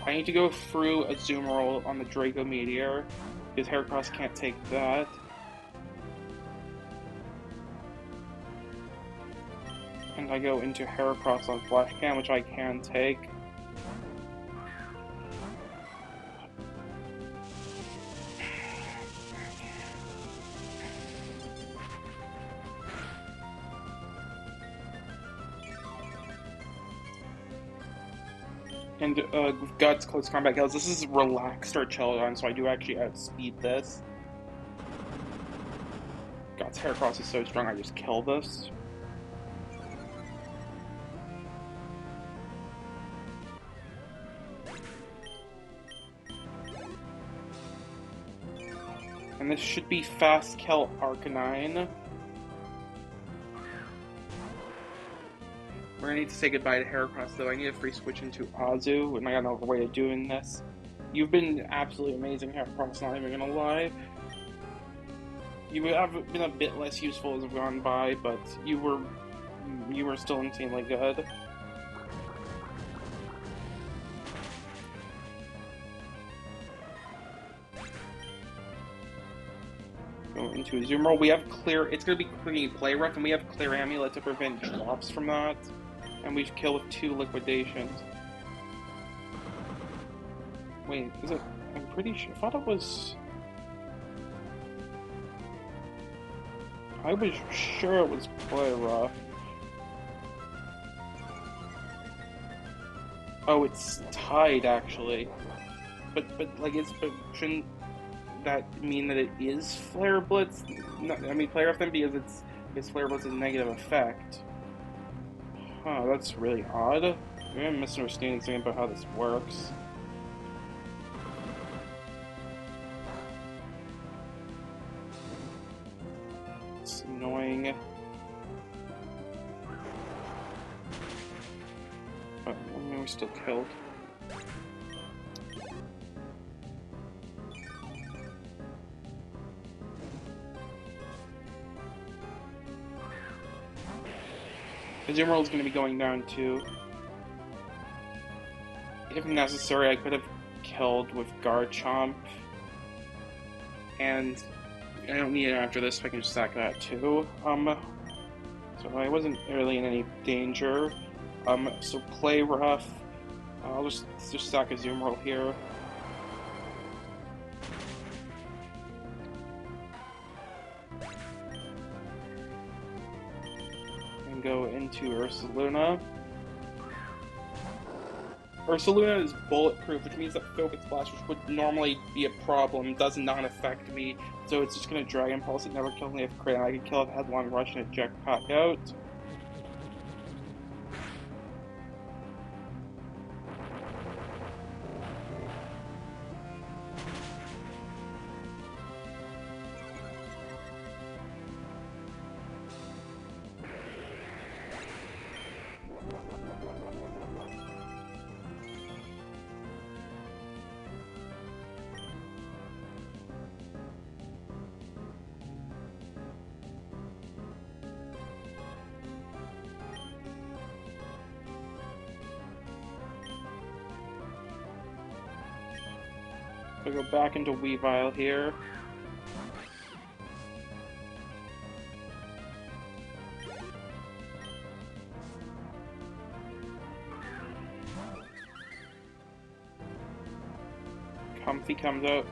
S1: need to go through a zoom roll on the Draco Meteor, because Heracross can't take that. And I go into Heracross on Flash Cam, which I can take. And with Guts close combat kills, this is relaxed Archelon, so I do actually outspeed this. Guts Heracross is so strong, I just kill this. And this should be fast kill Arcanine. We're gonna need to say goodbye to Heracross, though. I need a free switch into Azu, and I got another way of doing this. You've been absolutely amazing, Heracross, not even gonna lie. You have been a bit less useful as I've gone by, but you were still insanely good. Go into a zoom roll. We have clear. It's gonna be clean play rough, and we have clear amulet to prevent drops from that. And we kill with 2 liquidations. Wait, is it? I'm pretty sure. I thought it was. I was sure it was play rough. Oh, it's tied actually. But shouldn't that mean that it is Flare Blitz? No, I mean play rough then because Flare Blitz is a negative effect. Huh, that's really odd. Maybe I'm misunderstanding something about how this works. It's annoying. But I mean, we're still killed. The Zoom Roll is going to be going down too. If necessary, I could have killed with Garchomp. And I don't need it after this, so I can just sack that too. So I wasn't really in any danger. So play rough. I'll just sack a Zoom Roll here. Go into Ursaluna. Ursaluna is bulletproof, which means that Focus Blast, which would normally be a problem, does not affect me. So it's just going to Dragon Pulse. It never kills me if crit. I can kill it with Headlong Rush and eject Pack out. So go back into Weavile here. Comfy comes out.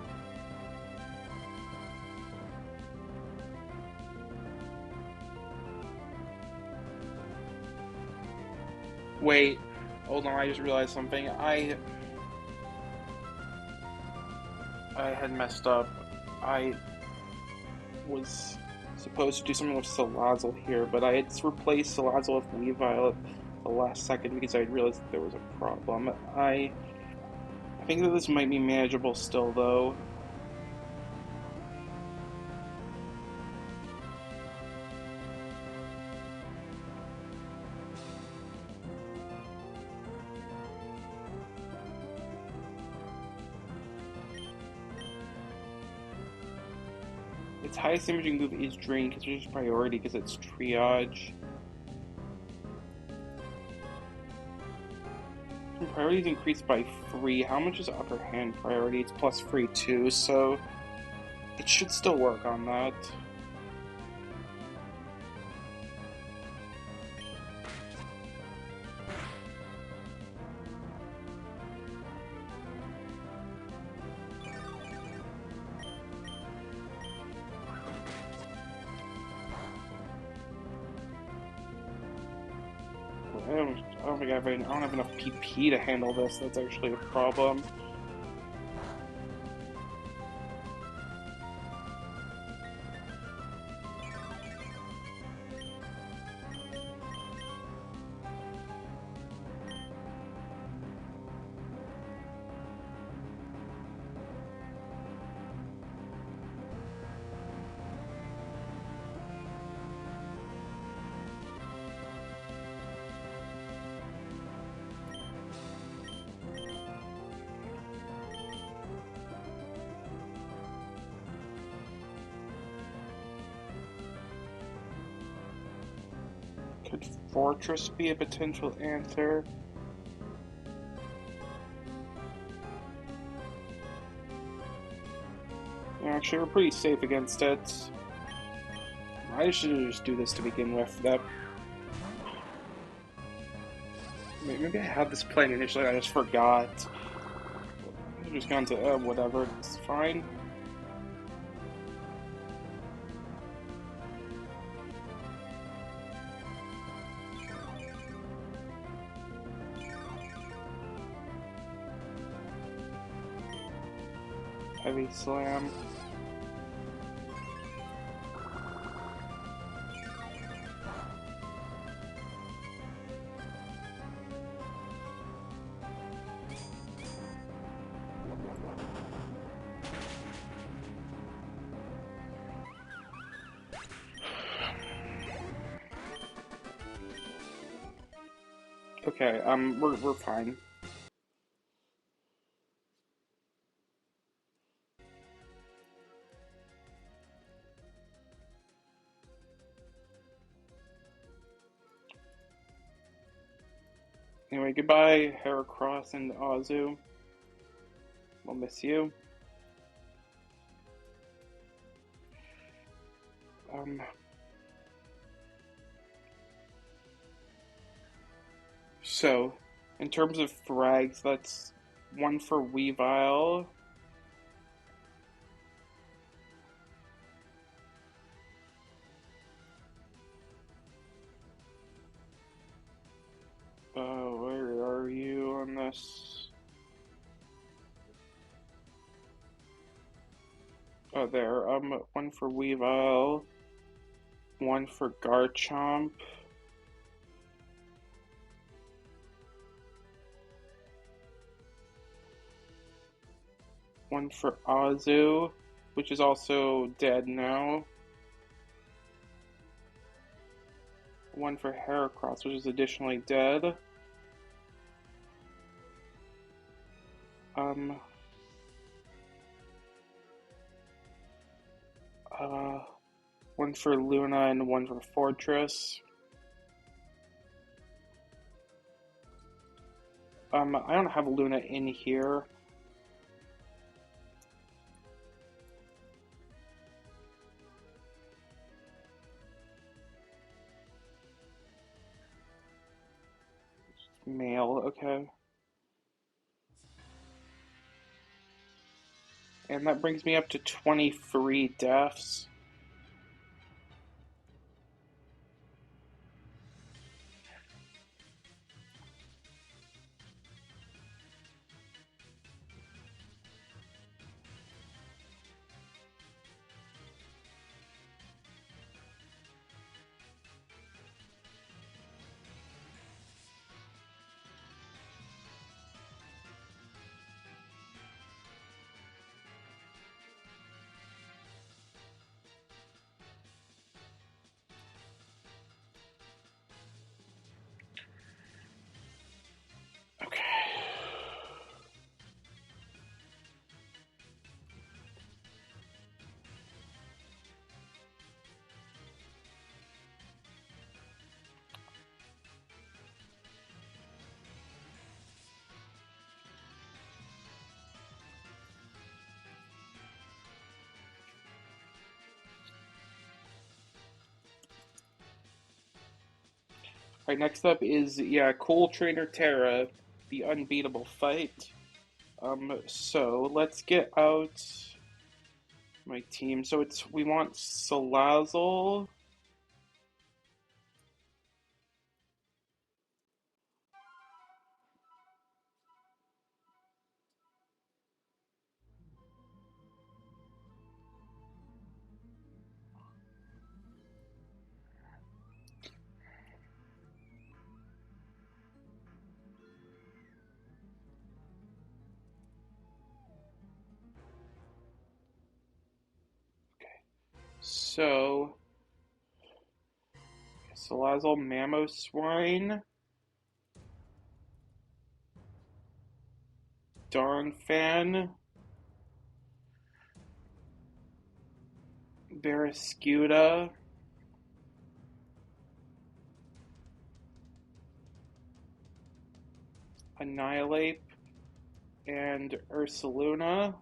S1: Wait, hold on, I just realized something. I had messed up. I was supposed to do something with Salazzle here, but I had replaced Salazzle with Weavile at the last second because I realized that there was a problem. I think that this might be manageable still, though. Its highest imaging move is Drain, because it's priority because it's triage. Priority is increased by 3. How much is upper hand priority? It's plus 3 too, so it should still work on that. I don't think I don't have enough PP to handle this. That's actually a problem. Could Fortress be a potential answer? Yeah, actually, we're pretty safe against it. I should just do this to begin with. Maybe I had this plan initially, I just forgot. I've just gone to, whatever, it's fine. Heavy Slam. Okay, we're fine. Anyway, goodbye, Heracross and Azu. We'll miss you. So, in terms of frags, that's 1 for Weavile. Where are you on this? Oh, there. 1 for Weavile. 1 for Garchomp. One for Azu, which is also dead now. 1 for Heracross, which is additionally dead. 1 for Luna and 1 for Fortress. I don't have Luna in here. Male, okay. And that brings me up to 23 deaths. Alright, next up is, yeah, Cool Trainer Terra, the unbeatable fight. So let's get out my team. So we want Salazzle. So Salazzle, Mamoswine, Darnfan, Barraskewda, Annihilate, and Ursaluna.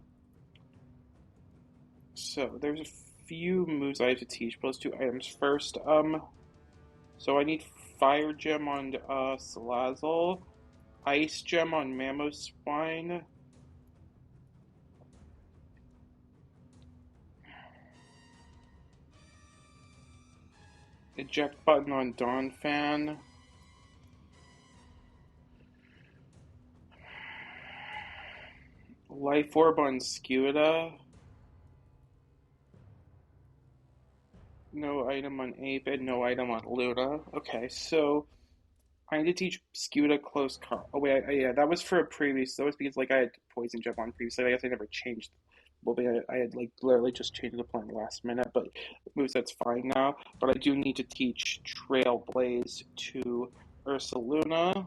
S1: So there's a few moves I have to teach, but let's do items first. So I need Fire Gem on Salazzle, Ice Gem on Mamoswine, Eject Button on Donphan, Life Orb on Skewda, no item on Ape, and no item on Luna. Okay, so I need to teach Skewda close call. Oh wait, yeah, that was for a previous. That was because like I had Poison Jump on previously. I guess I never changed. Well, I had like literally just changed the plan last minute, but moveset's fine now. But I do need to teach Trailblaze to Ursaluna,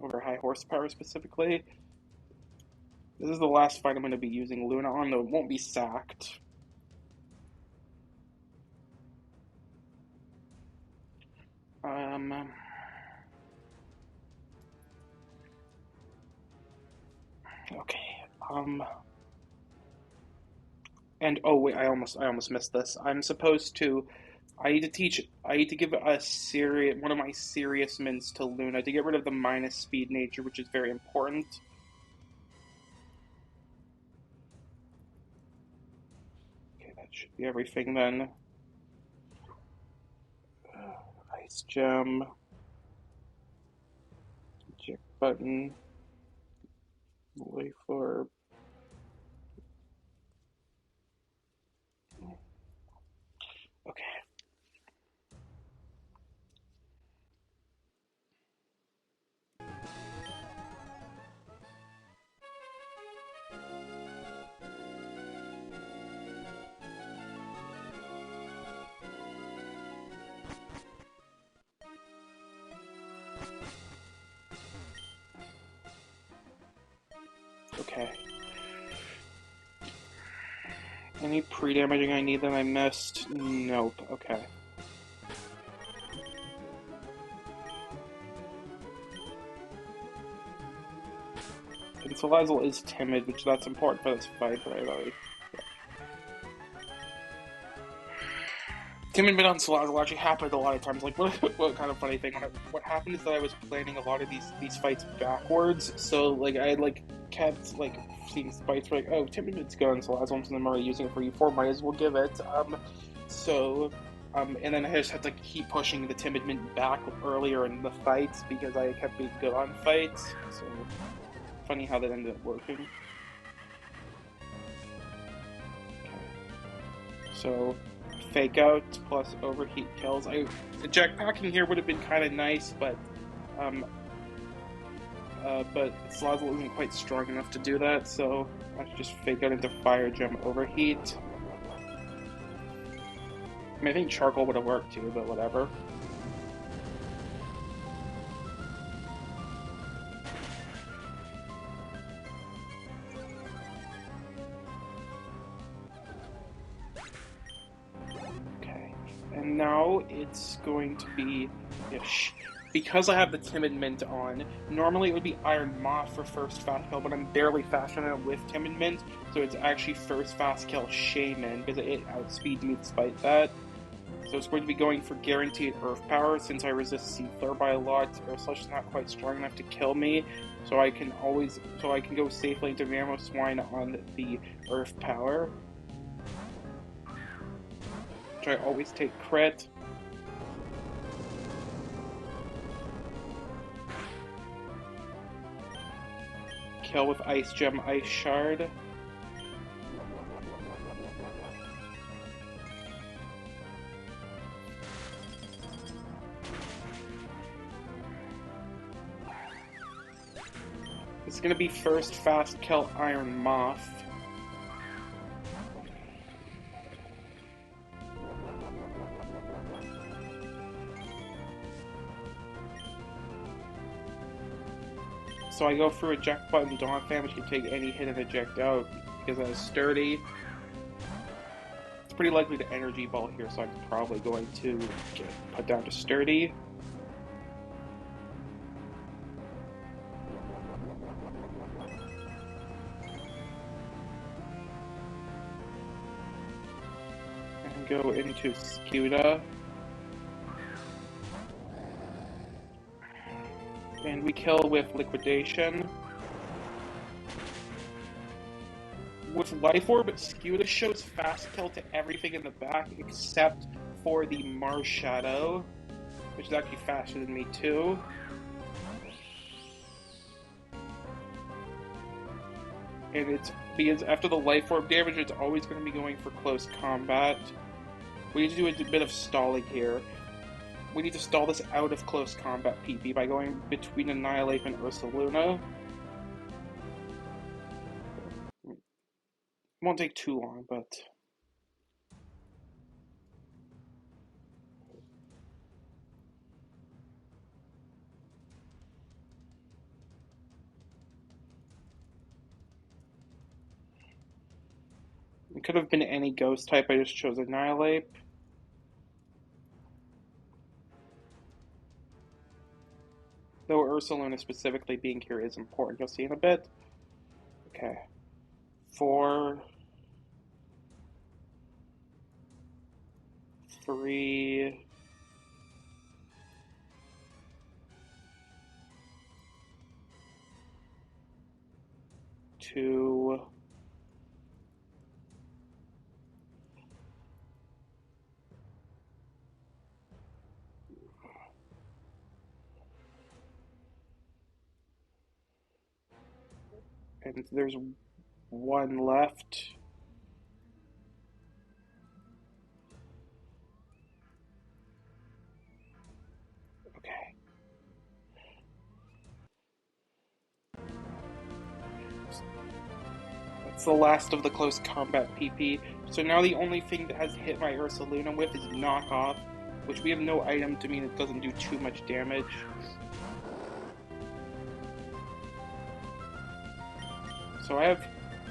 S1: over high horsepower specifically. This is the last fight I'm going to be using Luna on, though it won't be sacked. Okay. And oh wait, I almost missed this. I need to give one of my serious mints to Luna to get rid of the minus speed nature, which is very important. Okay, that should be everything then. Ice Gem. Eject Button. Life Orb. Okay. Okay. Any pre-damaging I need that I missed? Nope. Okay. And Salazzle is timid, which that's important for this fight, but I've already... Timid mid on Salazzle actually happened a lot of times. Like, what kind of funny thing? What happened is that I was planning a lot of these fights backwards, so like I kept like seeing fights where like, oh, Timid mid's good on Salazzle, since I'm already using it for U4, might as well give it. And then I just had to keep pushing the Timid mid back earlier in the fights because I kept being good on fights. So funny how that ended up working. Okay. So. Fake out plus overheat kills. Jetpacking here would have been kind of nice, but Salazzle isn't quite strong enough to do that, so I should just fake out into Fire Gem overheat. I mean, I think Charcoal would have worked too, but whatever. And now it's going to be ish. Because I have the Timid Mint on, normally it would be Iron Moth for first fast kill, but I'm barely faster than it with Timid Mint, so it's actually first fast kill Shaman, because it outspeeds me despite that. So So it's going to be going for guaranteed Earth Power. Since I resist Sea Flare by a lot, Air Slush is not quite strong enough to kill me. So I can go safely into Mammoth Swine on the Earth Power. Which I always take crit. Kill with Ice Gem, Ice Shard. It's gonna be first fast kill Iron Moth. So I go through Eject Button Donphan, which can take any hit and eject out because that is sturdy. It's pretty likely to Energy Ball here, so I'm probably going to get put down to sturdy. And go into Scuda. And we kill with Liquidation. With Life Orb, Scuda shows fast kill to everything in the back except for the Mars Shadow, which is actually faster than me too. And it's because after the Life Orb damage, it's always going to be going for close combat. We need to do a bit of stalling here. We need to stall this out of close combat PP by going between Annihilate and Ursaluna. It won't take too long, but... It could have been any ghost type, I just chose Annihilate. Though Ursaluna specifically being here is important, you'll see in a bit. Okay. 4... 3... 2... And there's one left. Okay. That's the last of the close combat PP. So now the only thing that has hit my Ursaluna with is Knockoff, which we have no item to mean it doesn't do too much damage.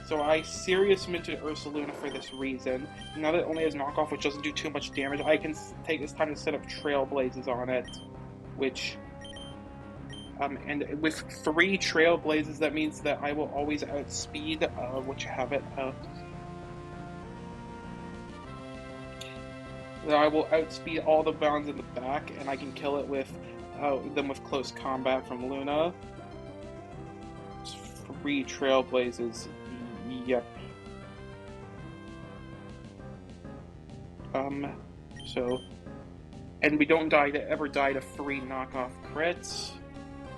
S1: So I serious minted Ursaluna for this reason. Now that it only has knockoff, which doesn't do too much damage, I can take this time to set up Trailblazes on it, which, and with 3 Trailblazes, that means that I will always outspeed, which have it, that I will outspeed all the bounds in the back, and I can kill it with, them with close combat from Luna. 3 Trailblazes. Yep. So, and we don't ever die to 3 knockoff crits.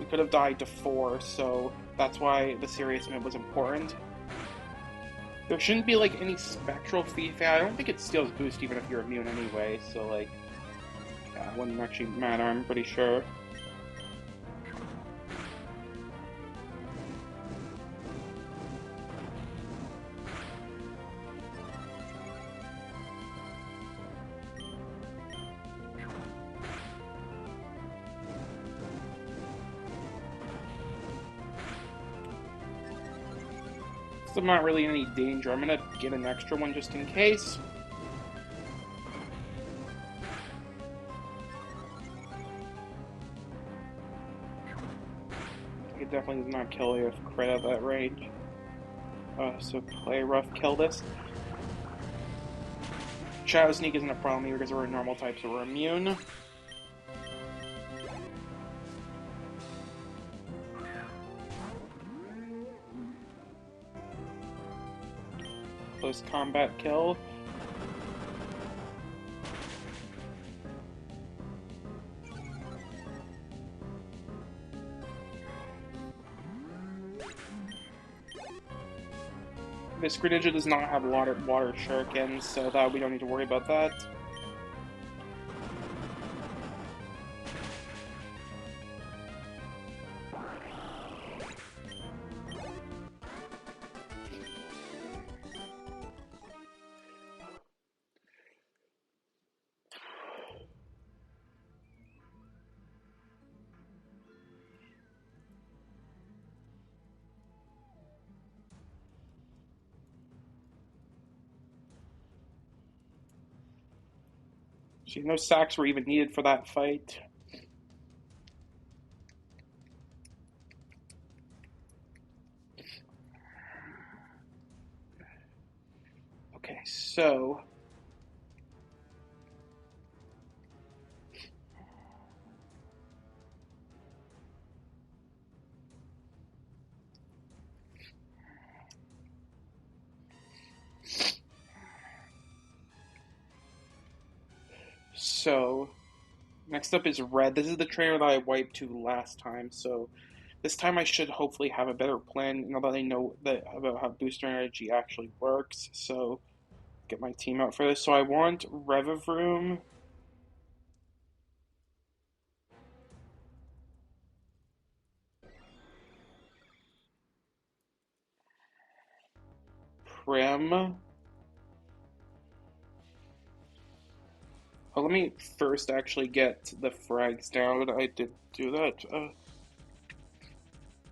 S1: We could have died to 4, so that's why the serious mint was important. There shouldn't be, like, any spectral feat. I don't think it steals boost even if you're immune anyway, so, like, yeah, it wouldn't actually matter, I'm pretty sure. I'm not really in any danger. I'm gonna get an extra one just in case. It definitely does not kill you with crit at that range. So play rough, kill this. Shadow Sneak isn't a problem here because we're a normal type, so we're immune. Close combat kill. This Greninja does not have water shurikens, so that we don't need to worry about that. See, no sacks were even needed for that fight. Okay, so next up is Red. This is the trainer that I wiped to last time, so this time I should hopefully have a better plan now that I know that about how booster energy actually works. So get my team out for this. So I want Revavroom, Prim. Oh, let me first actually get the frags down. I did do that.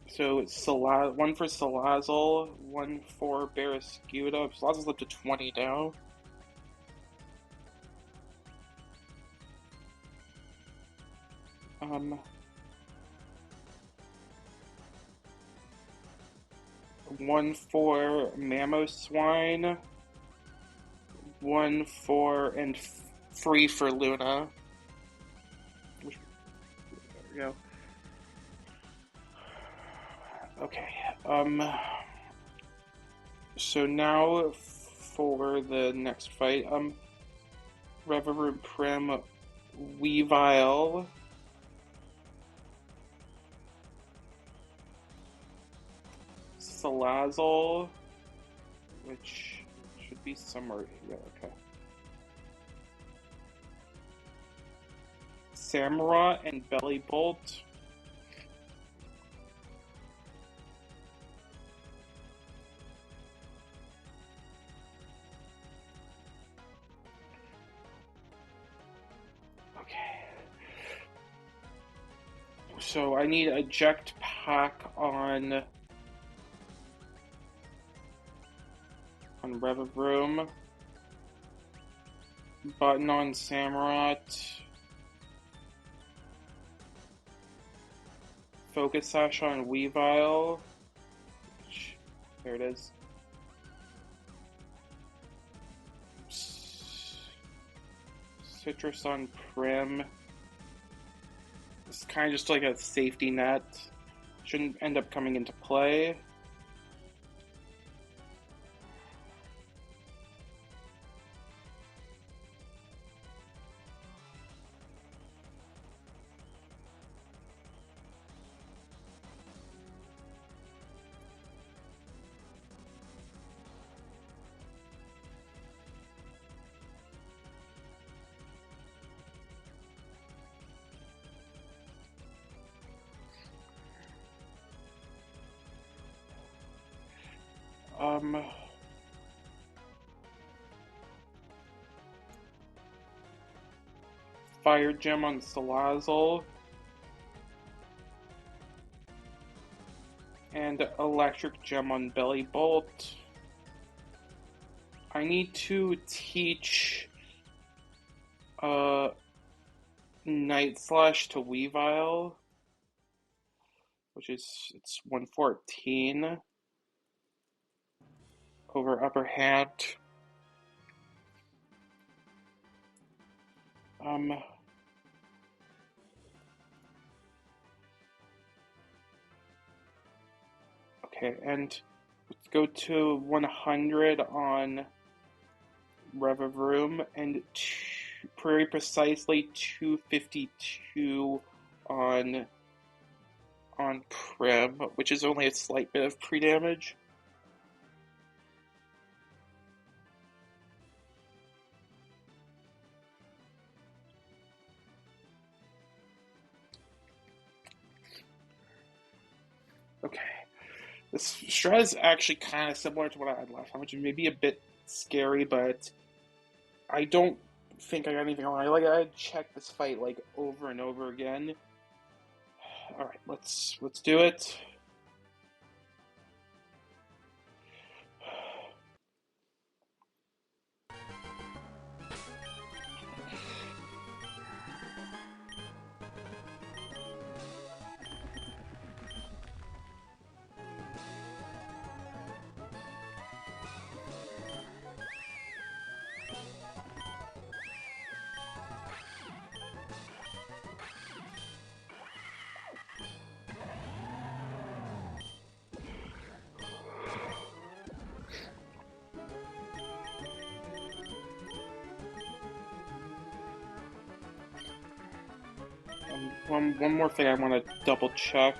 S1: So it's one for Salazzle, one for Barraskewda. Salazzle's up to 20 now. Um, one for Mamoswine, one for and free for Luna. There we go. Okay. So now for the next fight. Revavroom, Prim, Weavile, Salazzle, which should be somewhere here. Okay. Samurott and Bellybolt. Okay. So I need eject pack on Revavroom. Button on Samurott. Focus Sash on Weavile. There it is. Citrus on Prim. It's kind of just like a safety net. Shouldn't end up coming into play. Fire Gem on Salazzle. And Electric Gem on Bellybolt. I need to teach Night Slash to Weavile, which is it's 114 over upper hand. Um, okay, and let's go to 100 on Rev of Room and very precisely 252 on Prim, which is only a slight bit of pre-damage. Okay. This strat is actually kind of similar to what I had last time, which is maybe a bit scary, but I don't think I got anything wrong. Like, I checked this fight like over and over again. All right, let's do it. One more thing I want to double check.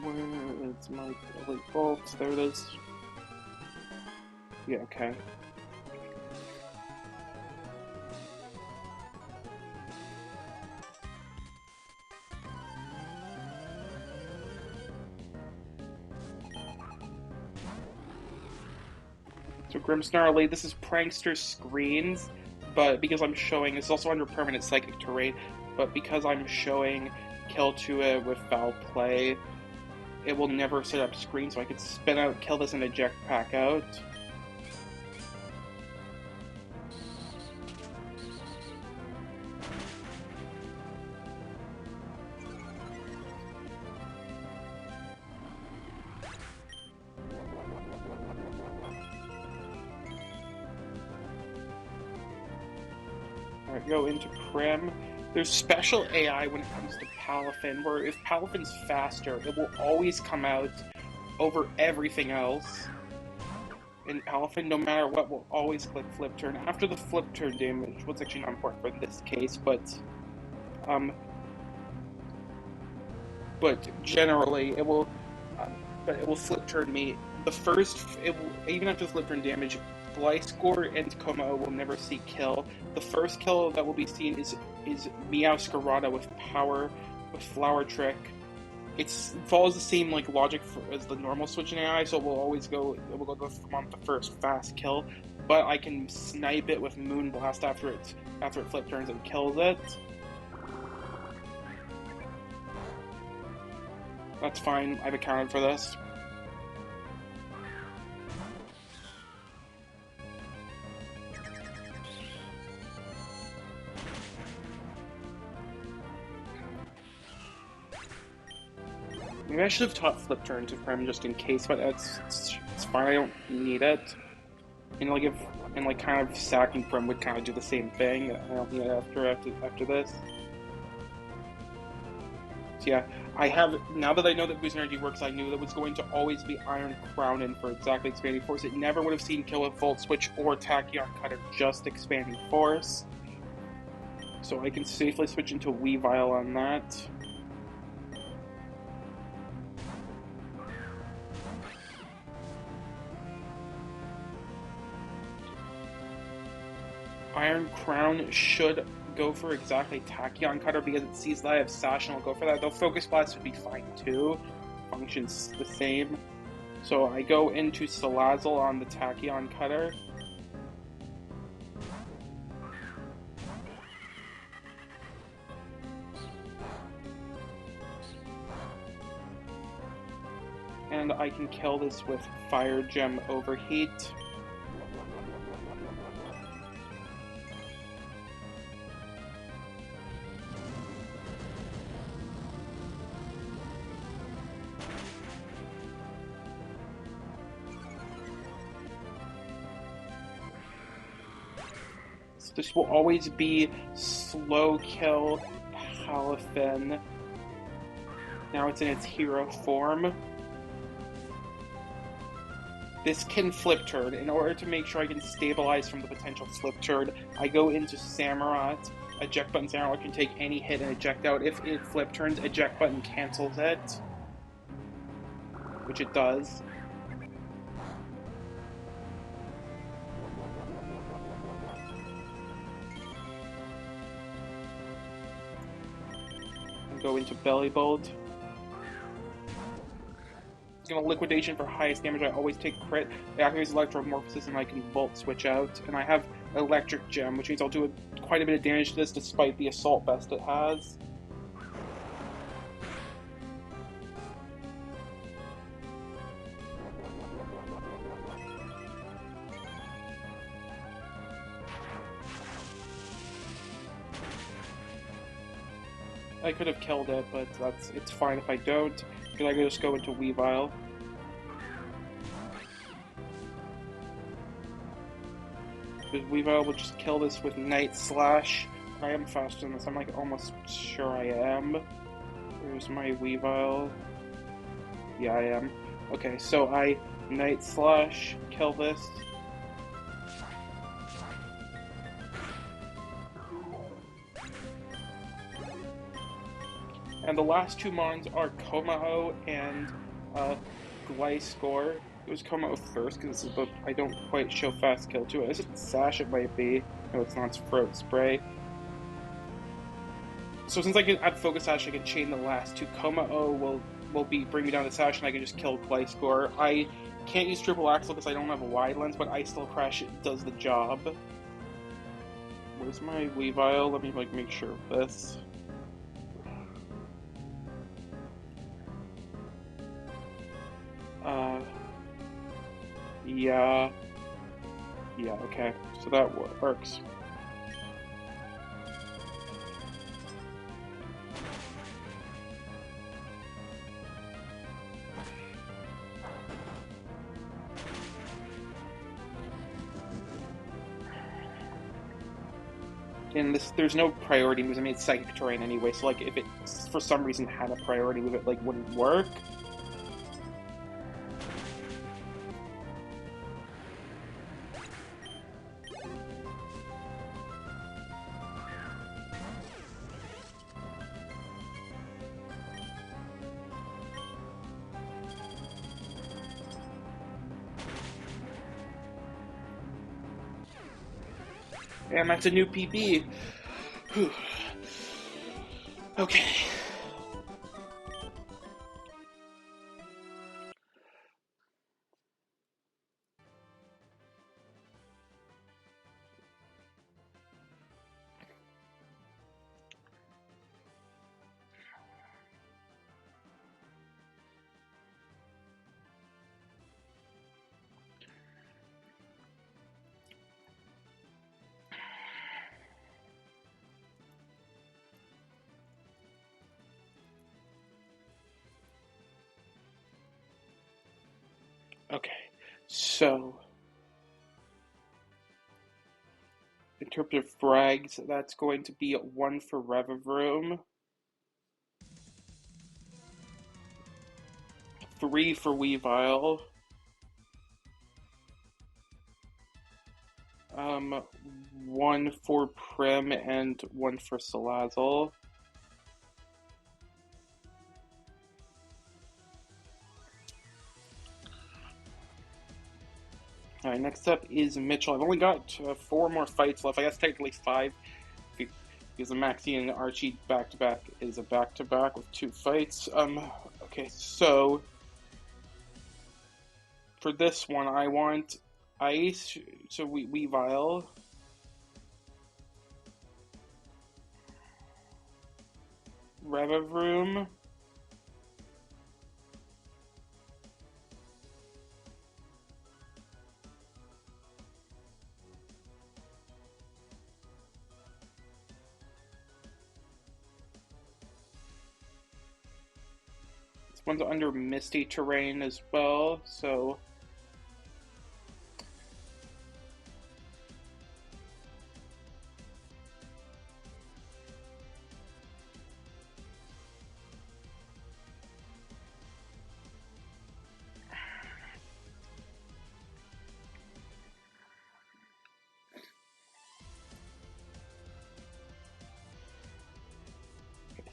S1: Where is my elite bolts? There it is. Yeah, okay. So Grimmsnarl, this is Prankster Screens, but because I'm showing, it's also under permanent psychic terrain, but because I'm showing kill to it with foul play, it will never set up screen, so I could spin out, kill this, and eject pack out. Alright, go into Prim. There's special AI when it comes to Palafin, where if Palafin's faster, it will always come out over everything else. And Palafin, no matter what, will always click flip turn. After the flip turn damage, what's actually not important for this case, but generally it will, flip turn me. The first, it will, even after the flip turn damage, Gliscor and Como will never see kill. The first kill that will be seen is Meowscarada with power, with Flower Trick. It follows the same like logic as the normal switching AI, so it will always go. It will go on the first fast kill, but I can snipe it with Moonblast after it flip turns and kills it. That's fine. I've accounted for this. Maybe I should have taught flip turn to Prim just in case, but it's fine. I don't need it. And kind of sacking Prim would kind of do the same thing. I don't need it after this. So yeah, I have, now that I know that Boost Energy works, I knew that was going to always be Iron Crown in for exactly Expanding Force. It never would have seen Kill with Volt Switch or Tachyon Cutter, just Expanding Force. So I can safely switch into Weavile on that. Iron Crown should go for exactly Tachyon Cutter because it sees that I have Sash and will go for that. Though Focus Blast would be fine too. Functions the same. So I go into Salazzle on the Tachyon Cutter. And I can kill this with Fire Gem Overheat. This will always be slow kill Palafin. Now it's in its hero form. This can flip turn. In order to make sure I can stabilize from the potential flip turn, I go into Samurott. Eject button Samurott can take any hit and eject out. If it flip turns, eject button cancels it, which it does. And go into Belly Bolt. Gonna liquidation for highest damage. I always take crit. It activates electromorphosis and I can volt switch out. And I have electric gem, which means I'll do quite a bit of damage to this despite the assault vest it has. I could have killed it, but it's fine if I don't, because I can just go into Weavile. Because Weavile will just kill this with Night Slash. I am faster than this, I'm like almost sure I am. Where's my Weavile? Yeah, I am. Okay, so I Night Slash, kill this. And the last two mons are Komao and Gliscor. It was Komao first, because this is I don't quite show fast kill to it. Is it Sash? It might be. No, it's not. It's Throat Spray. So since I can add Focus Sash, I can chain the last two. Komao will bring me down to Sash, and I can just kill Gliscor. I can't use Triple Axle because I don't have a wide lens, but Ice Steel Crash does the job. Where's my Weavile? Let me make sure of this. Yeah, okay, so that works. And there's no priority moves. I mean, it's psychic terrain anyway, so if it for some reason had a priority move, it wouldn't work. And that's a new PB. Whew. Okay. Okay, so Interpretive Frags, that's going to be 1 for Revavroom, 3 for Weavile, 1 for Prim, and 1 for Salazzle. Alright, next up is Mitchell. I've only got 4 more fights left. I guess technically 5, because the Maxie and Archie back-to-back is a back-to-back with 2 fights. Okay, so for this one, I want Ice, so Weavile. Revavroom. This one's under Misty Terrain as well, so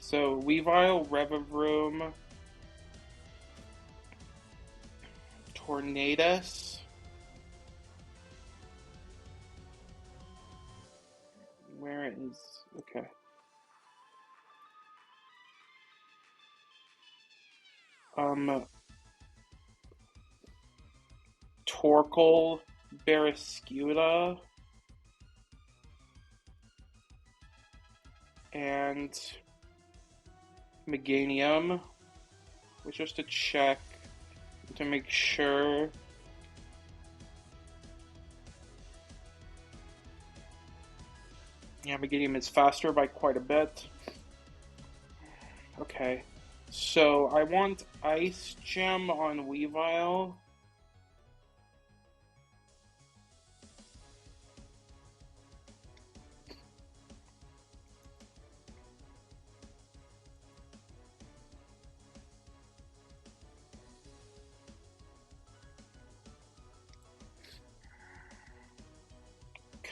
S1: So Weavile, Revavroom, Tornadus. Where is... okay. Torkoal, Barraskewda, and Meganium, which just to check to make sure. Yeah, Meganium is faster by quite a bit. Okay, so I want Ice Gem on Weavile.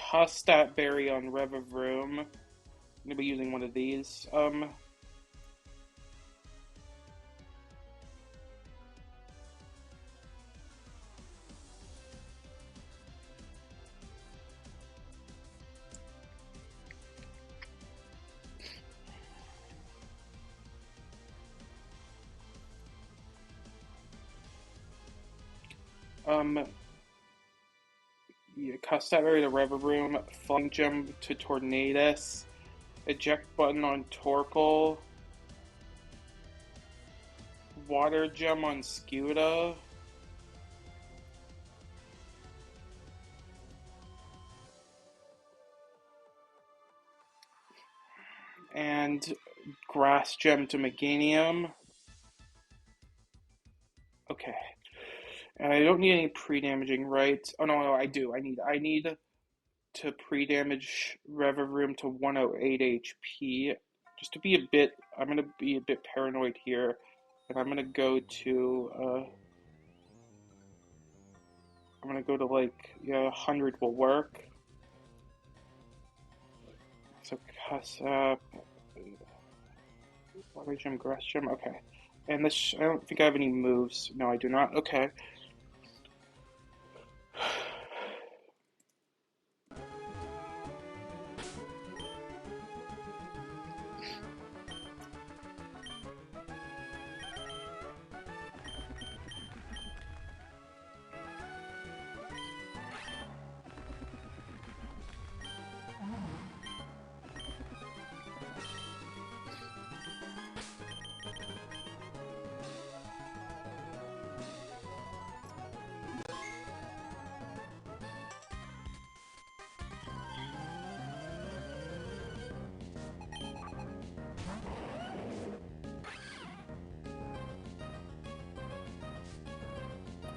S1: Custat Berry on Revavroom. I'm gonna be using one of these. Yeah, Custat Berry to Revavroom, Flying Gem to Tornadus, Eject Button on Torkoal, Water Gem on Scuda, and Grass Gem to Meganium. Okay. And I don't need any pre-damaging, right? Oh no, I do. I need to pre-damage Revavroom to 108 HP. Just to be a bit, I'm gonna be a bit paranoid here, and I'm gonna go to like, yeah, 100 will work. So cuss up, Water Gem, Grass Gem. Okay, and this I don't think I have any moves. No, I do not. Okay.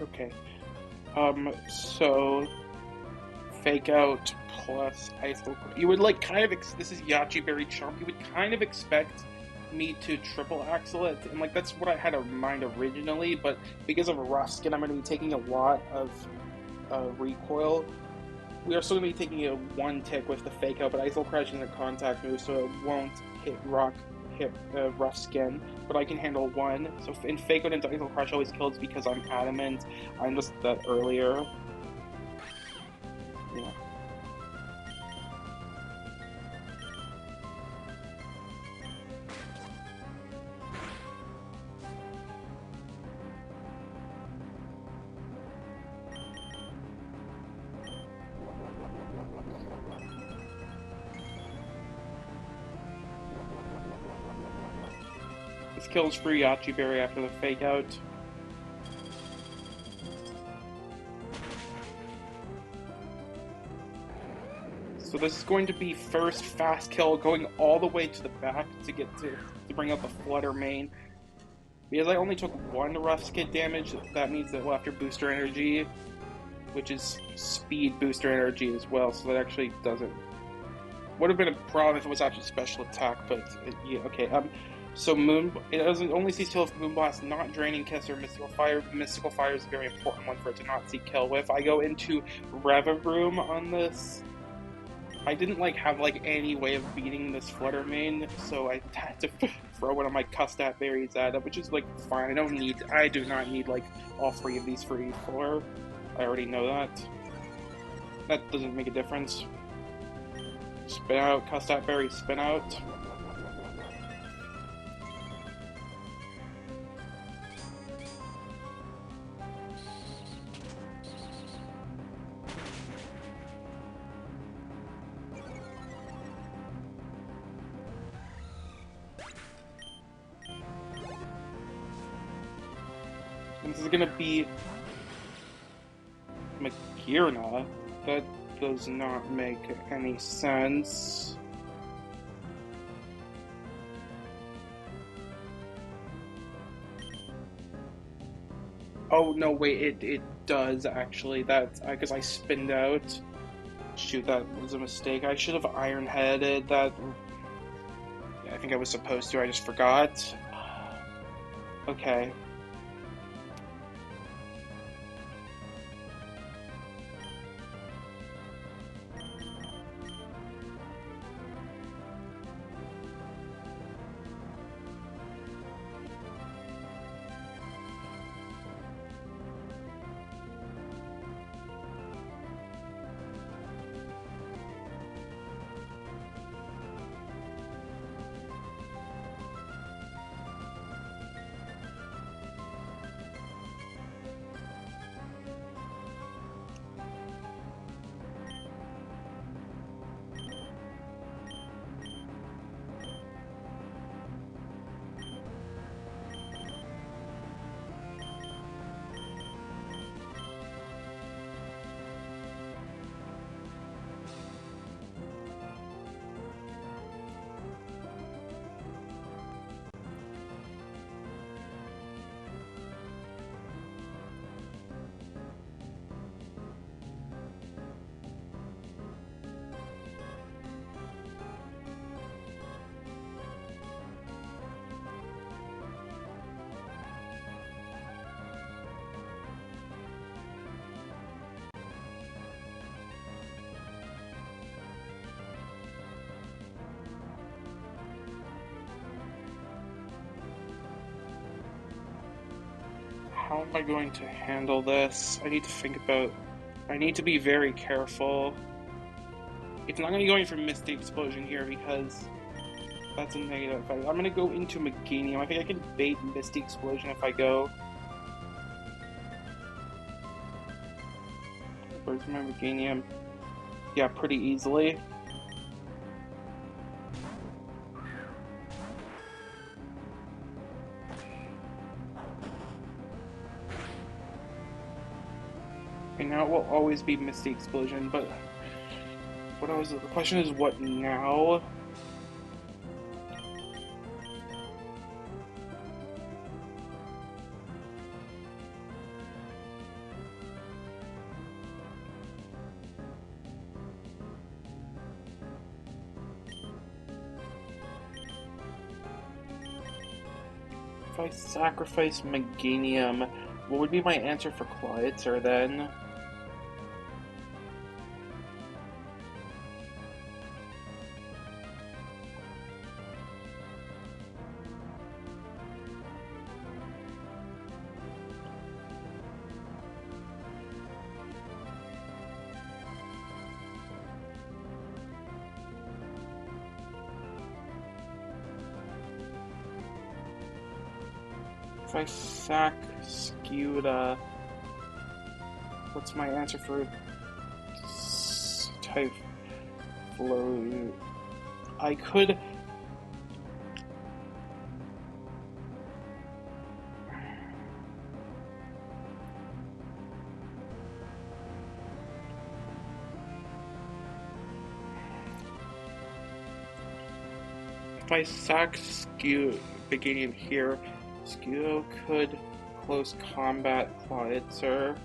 S1: Okay. So Fake Out plus Ice. You would like kind of this is Yachi Berry Chomp. You would kind of expect me to triple axle it, and like that's what I had in mind originally. But because of a rough skin, I'm going to be taking a lot of recoil. We are still going to be taking a one tick with the Fake Out, but Ice Crash is a contact move, so it won't hit rough skin, but I can handle one. So in Fake Out into Ice Crash always kills because I'm adamant. I'm just that earlier. Yeah. This kills free Yachi Berry after the Fake Out. So this is going to be first fast kill, going all the way to the back to get to bring out the Flutter Mane. Because I only took one rough skid damage, that means that we'll have to booster energy, which is speed booster energy as well. So that actually doesn't. Would have been a problem if it was actually special attack, but yeah, okay. So it doesn't only see kill with Moonblast, not Draining Kiss or Mystical Fire. Mystical Fire is a very important one for it to not see kill with. I go into Revavroom on this. I didn't like have like any way of beating this Flutter Mane, so I had to throw one of my Custat berries at it, which is like fine. I do not need like all three of these for E4. I already know that. That doesn't make a difference. Spin out, Custat berry, spin out. And this is gonna be Magirna. That does not make any sense. Oh no, wait, it does actually. That's because I spinned out. Shoot, that was a mistake. I should have Iron Headed that. I think I was supposed to, I just forgot. Okay. How am I going to handle this? I need to think about. I need to be very careful. It's not going to be going for Misty Explosion here because that's a negative effect. I'm going to go into Meganium. I think I can bait Misty Explosion if I go. Where's my Meganium? Yeah, pretty easily. And now it will always be Misty Explosion, but the question is what now? If I sacrifice Meganium, what would be my answer for Clydeser then? If I sack Scuda, what's my answer for type flow? I could. If I sack Beginning here, Scudo could close combat Clydeser.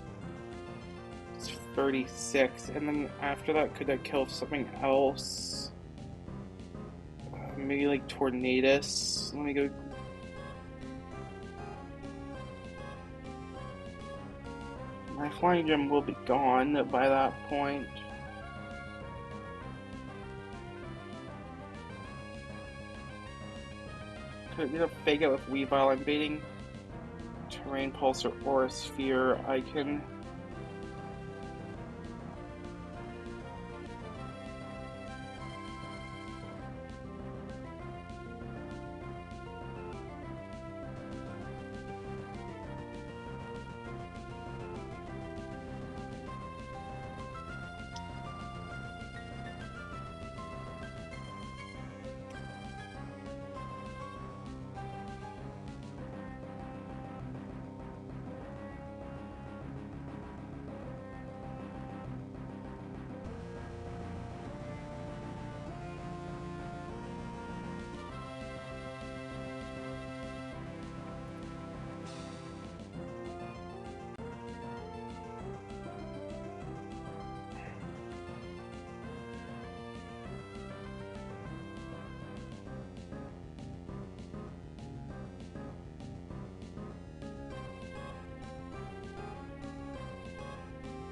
S1: It's 36, and then after that, could I kill something else? Maybe like Tornadus. Let me go. My Flying Gem will be gone by that point. Could I get a fake out with Weavile? I'm baiting Terrain Pulse or Aura Sphere. I can.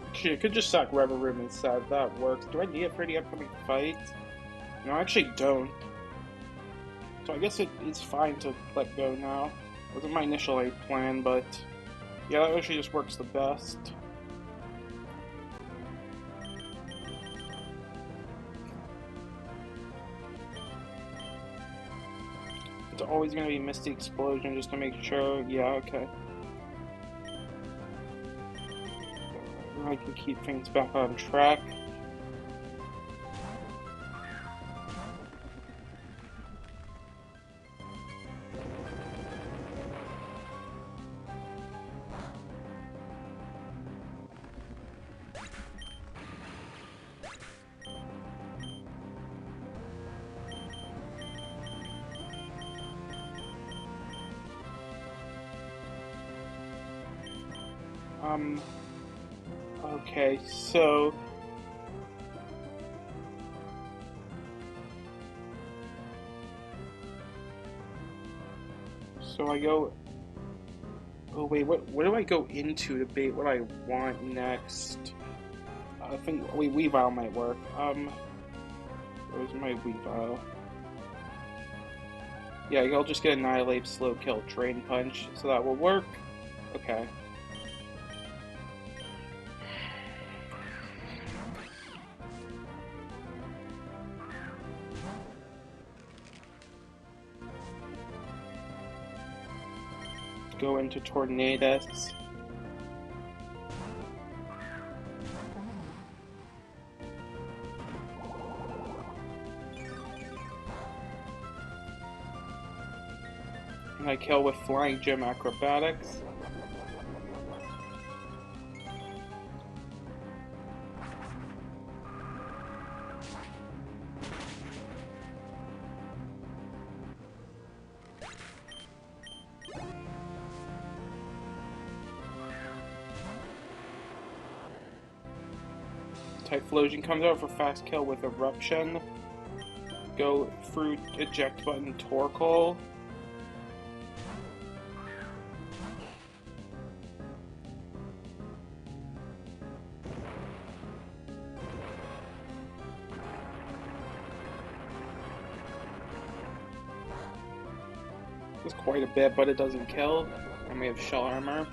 S1: Actually, I could just sack Rubber Room instead. That works. Do I need it for the upcoming fight? No, I actually don't. So I guess it's fine to let go now. It wasn't my initial plan, but yeah, that actually just works the best. It's always going to be Misty Explosion just to make sure. Yeah, okay. I can keep things back on track. Okay, so I go. Oh wait, what do I go into to bait what I want next? I think Weavile might work. Where's my Weavile? Yeah, I'll just get Annihilate, Slow Kill, Drain Punch, so that will work. Okay. Go into Tornadus. And I kill with Flying Gym Acrobatics. Typhlosion comes out for fast kill with Eruption. Go through eject button Torkoal. It's quite a bit, but it doesn't kill. And we have Shell Armor.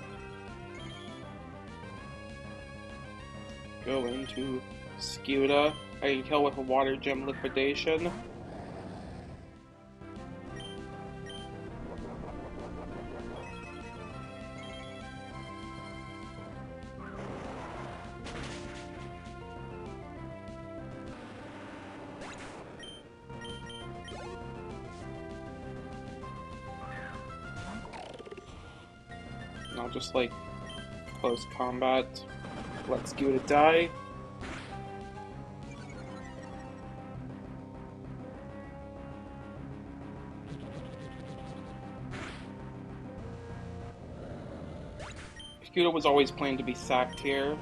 S1: Go into Scuda. I can kill with a Water Gem Liquidation. And I'll just like close combat. Let Scuda die. Scuda was always planned to be sacked here.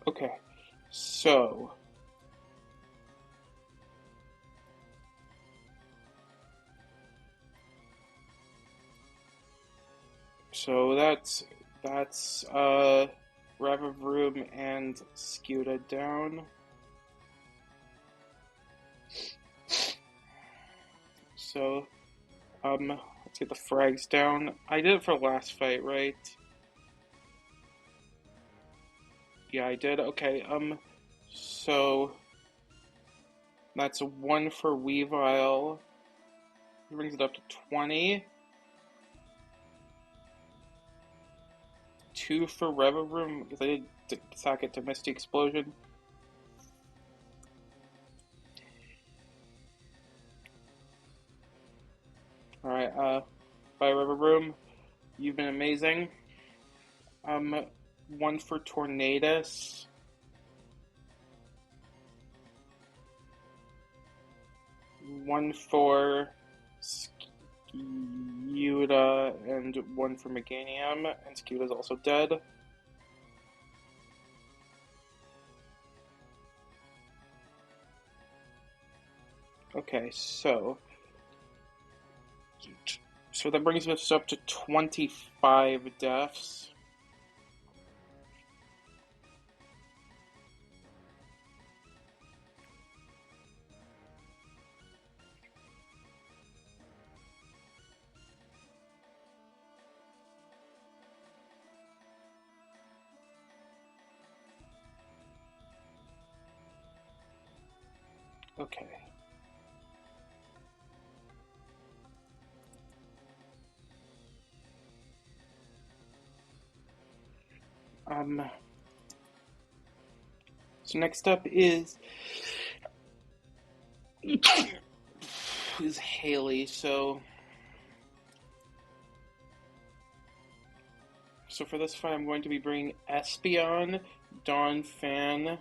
S1: Okay, so that's Revavroom and Scuda down. So let's get the frags down. I did it for last fight, right? Yeah, I did. Okay, so that's a 1 for Weavile. Brings it up to 20. 2 for Revavroom, because I did sack it to Misty Explosion. Alright, bye Revavroom. You've been amazing. 1 for Tornadus. 1 for Scuda, and 1 for Meganium, and Scuda's also dead. Okay, so that brings us up to 25 deaths. Okay. So next up is Haley. So for this fight, I'm going to be bringing Espeon, Donphan,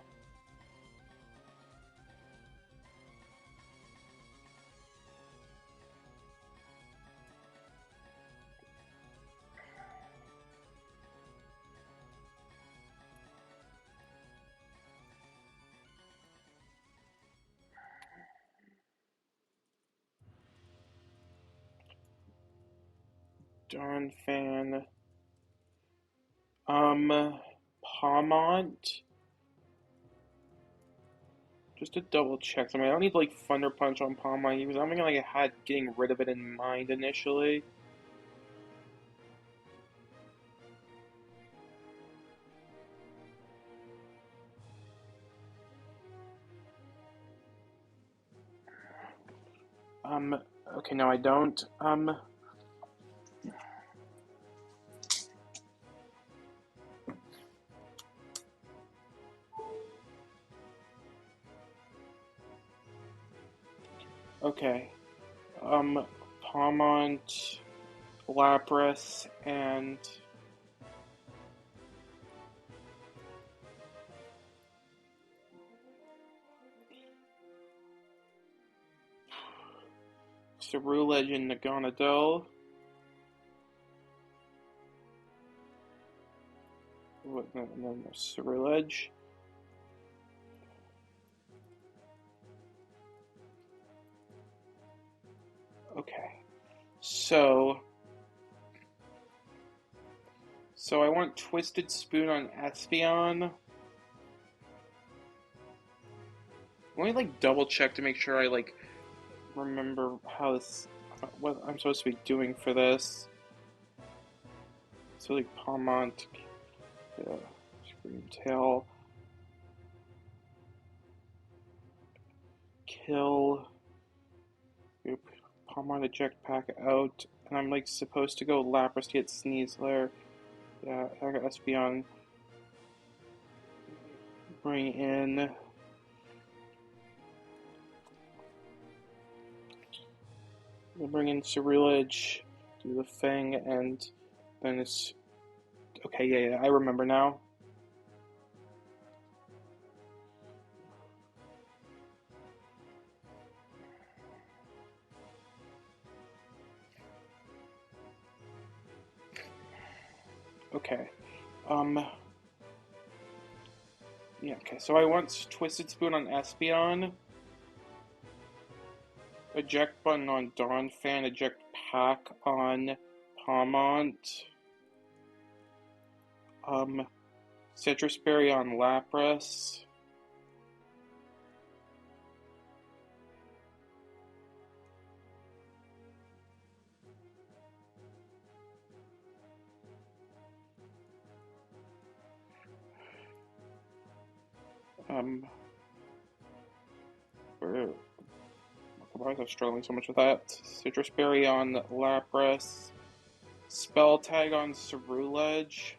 S1: Palmont. Just to double check something. I don't need like Thunder Punch on Palmont. He was something like I had getting rid of it in mind initially. Okay, no, I don't. Okay. Palmont, Lapras, and Cerulege and Naganadel. No, Cerulege. Okay. So I want Twisted Spoon on Espeon. Let me like double check to make sure I like remember how this, what I'm supposed to be doing for this. So like Palmont, Scream Tail, kill, Palmont eject pack out, and I'm like supposed to go Lapras to get Sneasler. Yeah, I got Espeon. Bring in we'll bring in Cerulege, do the thing, and then it's okay. Yeah, I remember now. Okay. Yeah, okay, so I want Twisted Spoon on Espeon, eject button on Donphan, eject pack on Palmont, Citrus Berry on Lapras. Where, why was I struggling so much with that? Citrus Berry on Lapras, Spell Tag on Cerulege.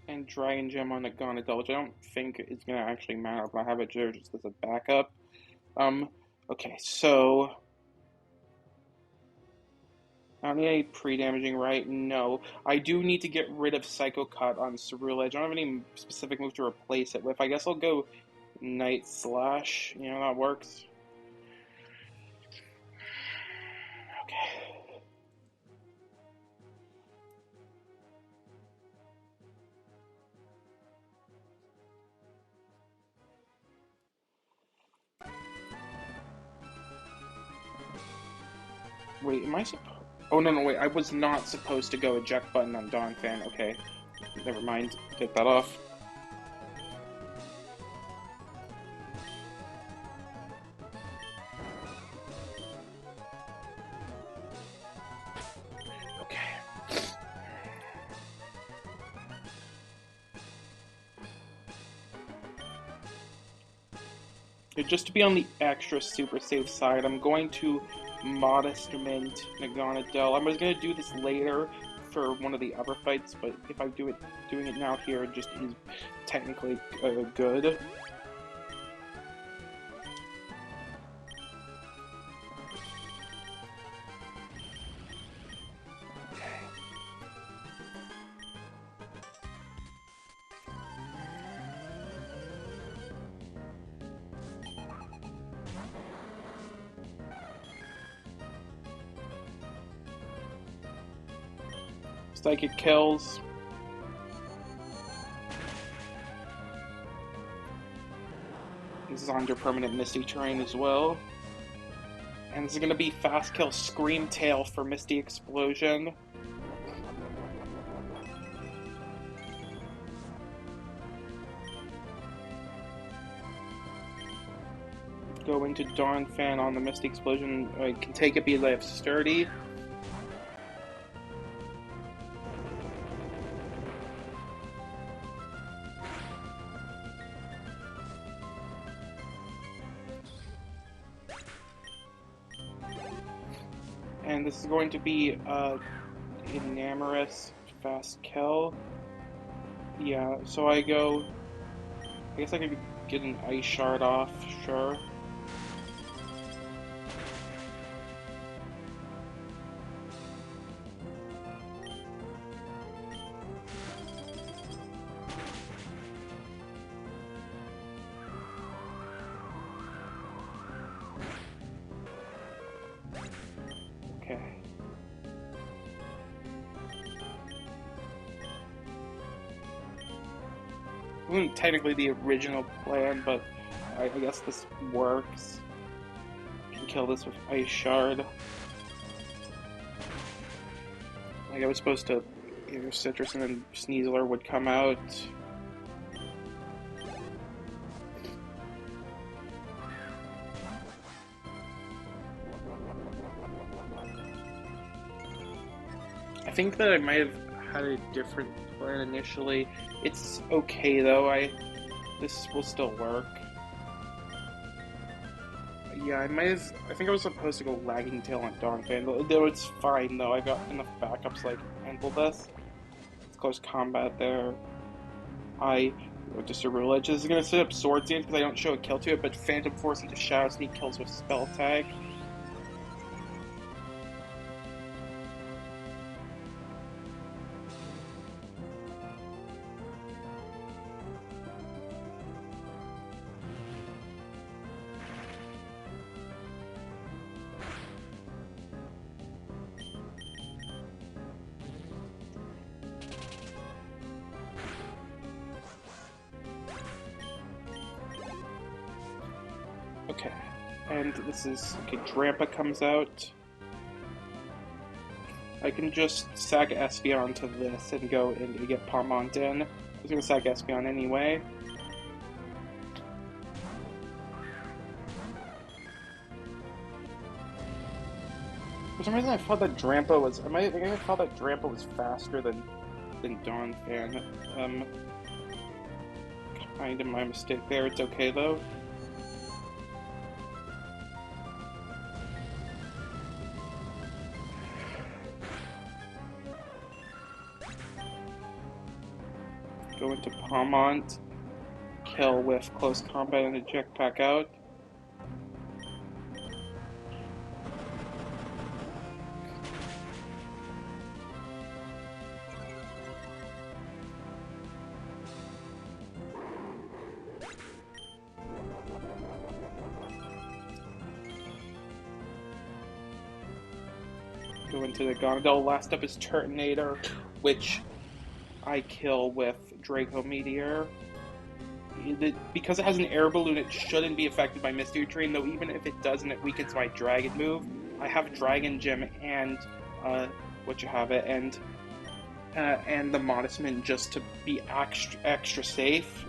S1: And Dragon Gem on Gonadel, which I don't think is going to actually matter, but I have it just as a backup. Okay, so I don't need any pre-damaging, right? No. I do need to get rid of Psycho Cut on Cerulege. I don't have any specific move to replace it with. I guess I'll go Night Slash. You know, that works. Okay. Wait, am I supposed... Oh, no, wait. I was not supposed to go eject button on Donphan. Okay. Never mind. Get that off. Just to be on the extra super safe side, I'm going to Modest Mint Naganadel. I was going to do this later for one of the other fights, but if I doing it now here, it just is technically good. Psychic kills. This is under permanent Misty Terrain as well. And this is going to be Fast Kill Scream Tail for Misty Explosion. Go into Donphan on the Misty Explosion. I can take it because I have Sturdy. And this is going to be Enamorous Fast Kill. Yeah, so I go... I guess I could get an Ice Shard off, sure. Okay. It wasn't technically the original plan, but I guess this works. Can kill this with Ice Shard. Like I was supposed to, either Citrus and then Sneasler would come out. I think that I might have had a different plan initially. It's okay though. This will still work. Yeah, I think I was supposed to go Lagging Tail on Donphan, though it's fine though. I got enough backups like handle this. It's close combat there. I go to Cerulege. This is gonna set up Sword Dance because I don't show a kill to it, but Phantom Force into Shadow Sneak kills with Spell Tag. Okay, and this is, okay, Drampa comes out. I can just sack Espeon to this and go and get Palmont in. I was gonna sack Espeon anyway. For some reason I thought that Drampa was, I thought that Drampa was faster than Donphan. Kind of my mistake there, it's okay though. Go into Palmont, kill with close combat and eject back out. Go into the Gondel. Last up is Turtonator, which I kill with Draco Meteor. Because it has an air balloon, it shouldn't be affected by Mystery Train, though even if it doesn't, it weakens my Dragon move. I have Dragon Gem and and the Modestman just to be extra safe.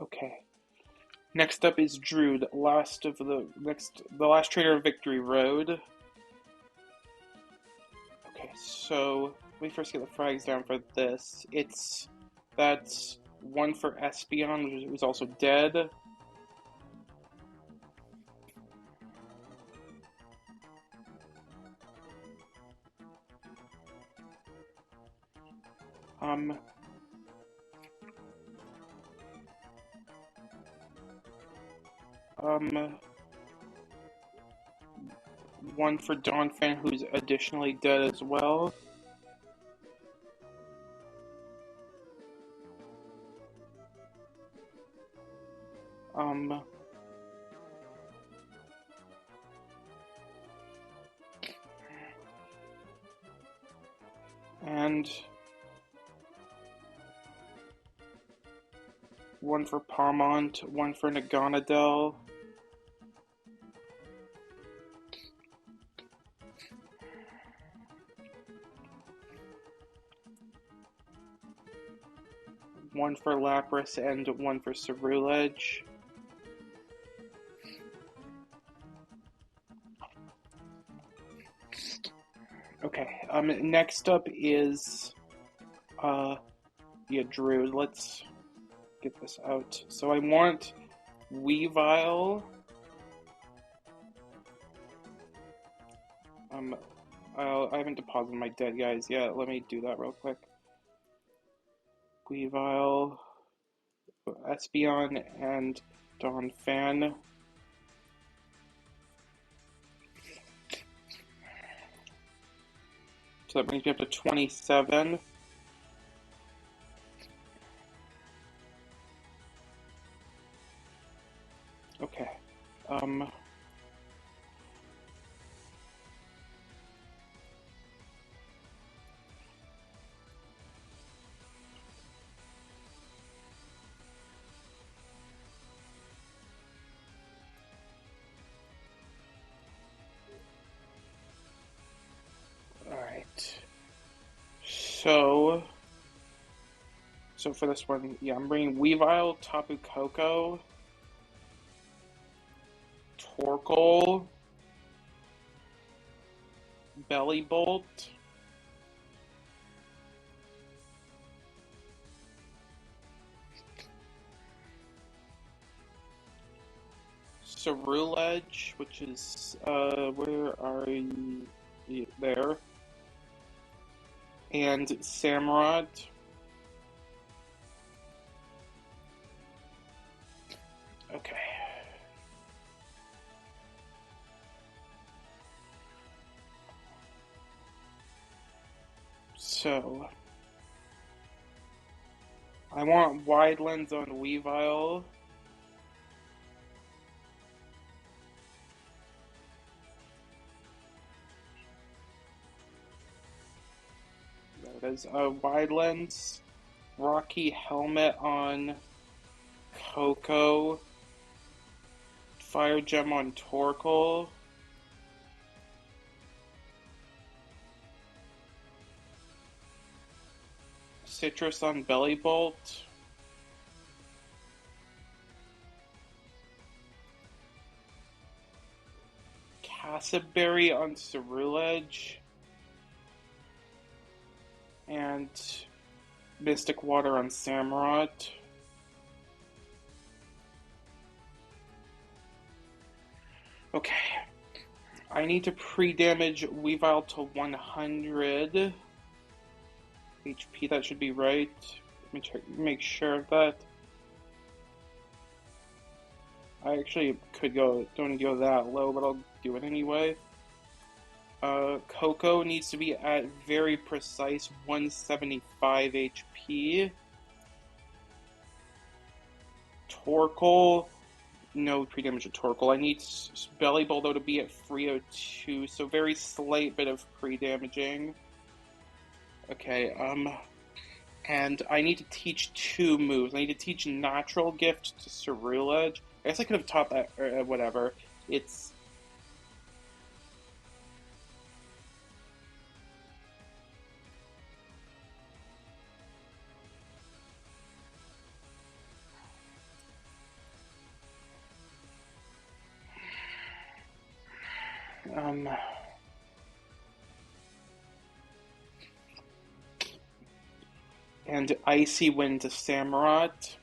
S1: Okay. Next up is Druid, the last trainer of Victory Road. Okay, so let me first get the frags down for this. That's one for Espeon, who's also dead. One for Donphan, who's additionally dead as well. And one for Palmont, one for Naganadel. One for Lapras and one for Cerulege. Okay, next up is, Druid. Let's get this out. So I want Weavile. I haven't deposited my dead guys yet. Let me do that real quick. Weavile, Espeon, and Donphan. So that brings me up to 27. Okay. Alright. So for this one, yeah, I'm bringing Weavile, Tapu Koko, Torkoal, Bellibolt, Cerulege, which is, where are you? There. And Samurott. Okay. So, I want wide lens on Weavile. There it is. Wide lens. Rocky helmet on Coco. Fire gem on Torkoal. Citrus on Bellybolt. Cassberry on Ceruledge. And Mystic Water on Samurott. Okay. I need to pre-damage Weavile to 100 HP. That should be right. Let me check, make sure of that. I actually don't go that low, but I'll do it anyway. Coco needs to be at very precise 175 HP. Torkoal, no pre-damage to Torkoal. I need Bellybolt though to be at 302, so very slight bit of pre-damaging. Okay, and I need to teach two moves. I need to teach Natural Gift to Ceruledge. I guess I could have taught that, or whatever. It's... and Icy Wind to Samurott.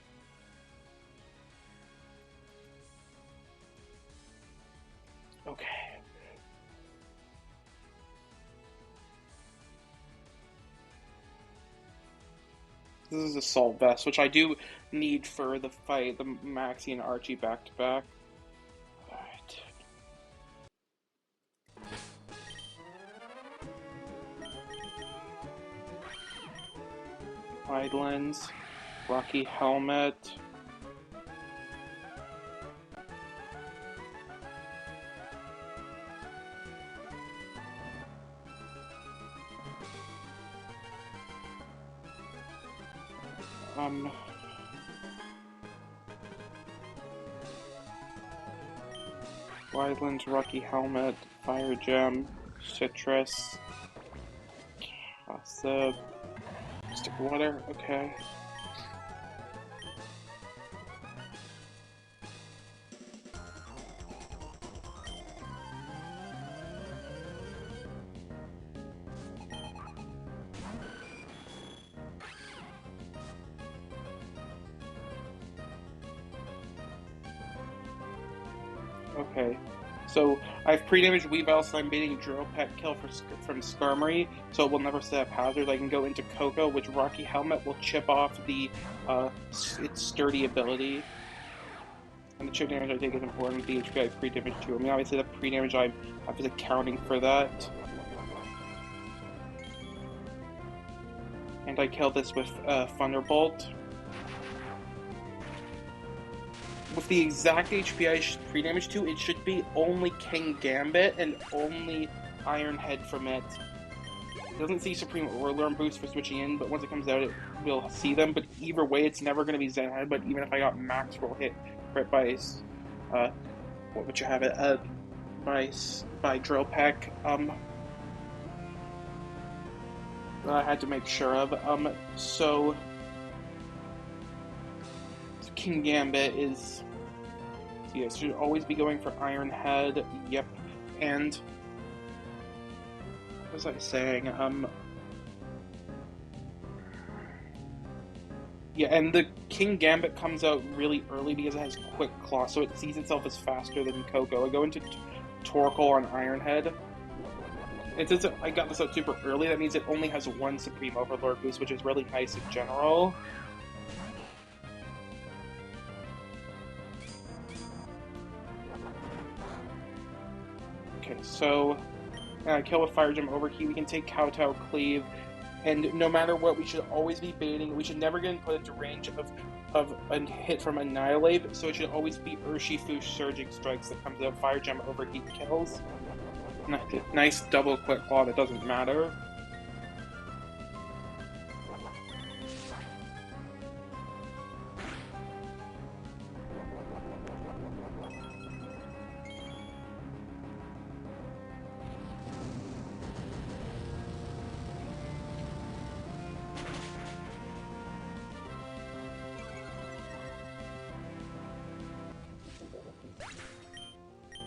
S1: Okay. This is Assault Vest, which I do need for the fight, the Maxie and Archie back-to-back. Alright. Wide lens, Rocky helmet. Wide lens, Rocky helmet, Fire Gem, Citrus, Casa, Mystic Water, okay. Okay, so I've pre-damaged Weavile, so I'm baiting Drill Peck kill from Skarmory, so it will never set up hazards. I can go into Coco, which Rocky Helmet will chip off the its sturdy ability. And the chip damage I take is important. The HP I pre-damage too. I mean, obviously the pre-damage I have is accounting for that. And I kill this with Thunderbolt. With the exact HP I should pre-damage to, it should be only King Gambit and only Iron Head from it. It doesn't see Supreme or Learn Boost for switching in, but once it comes out, it will see them. But either way, it's never going to be Zen Head. But even if I got max roll hit crit by, what would you have it? By Drill Peck. That I had to make sure of. So King Gambit is... Yes, should always be going for Iron Head. Yep. And what was I saying? Yeah, and the King Gambit comes out really early because it has Quick Claw, so it sees itself as faster than Coco. I go into Torkoal on Iron Head. And since I got this out super early, that means it only has one Supreme Overlord boost, which is really nice in general. Okay, so kill with Fire Gem Overheat. We can take Kowtow Cleave, And no matter what, we should always be baiting. We should never get put into range of a hit from Annihilate, so it should always be Urshifu Surging Strikes that comes out, Fire Gem Overheat kills. Nice double quick claw that doesn't matter.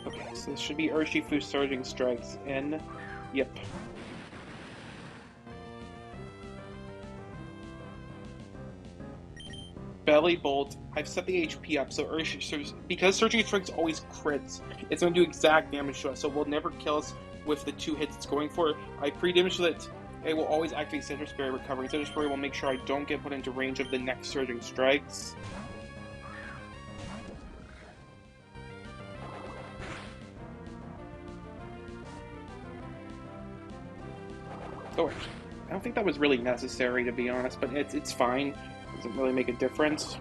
S1: Okay, so this should be Urshifu Surging Strikes in. Yep. Belly Bolt, I've set the HP up, so because Surging Strikes always crits, it's going to do exact damage to us, so it will never kill us with the 2 hits it's going for. I pre-damage so that it will always activate Citrus Berry Recovery. Citrus Berry will make sure I don't get put into range of the next Surging Strikes. Oh, I don't think that was really necessary, to be honest, but it's fine. It doesn't really make a difference.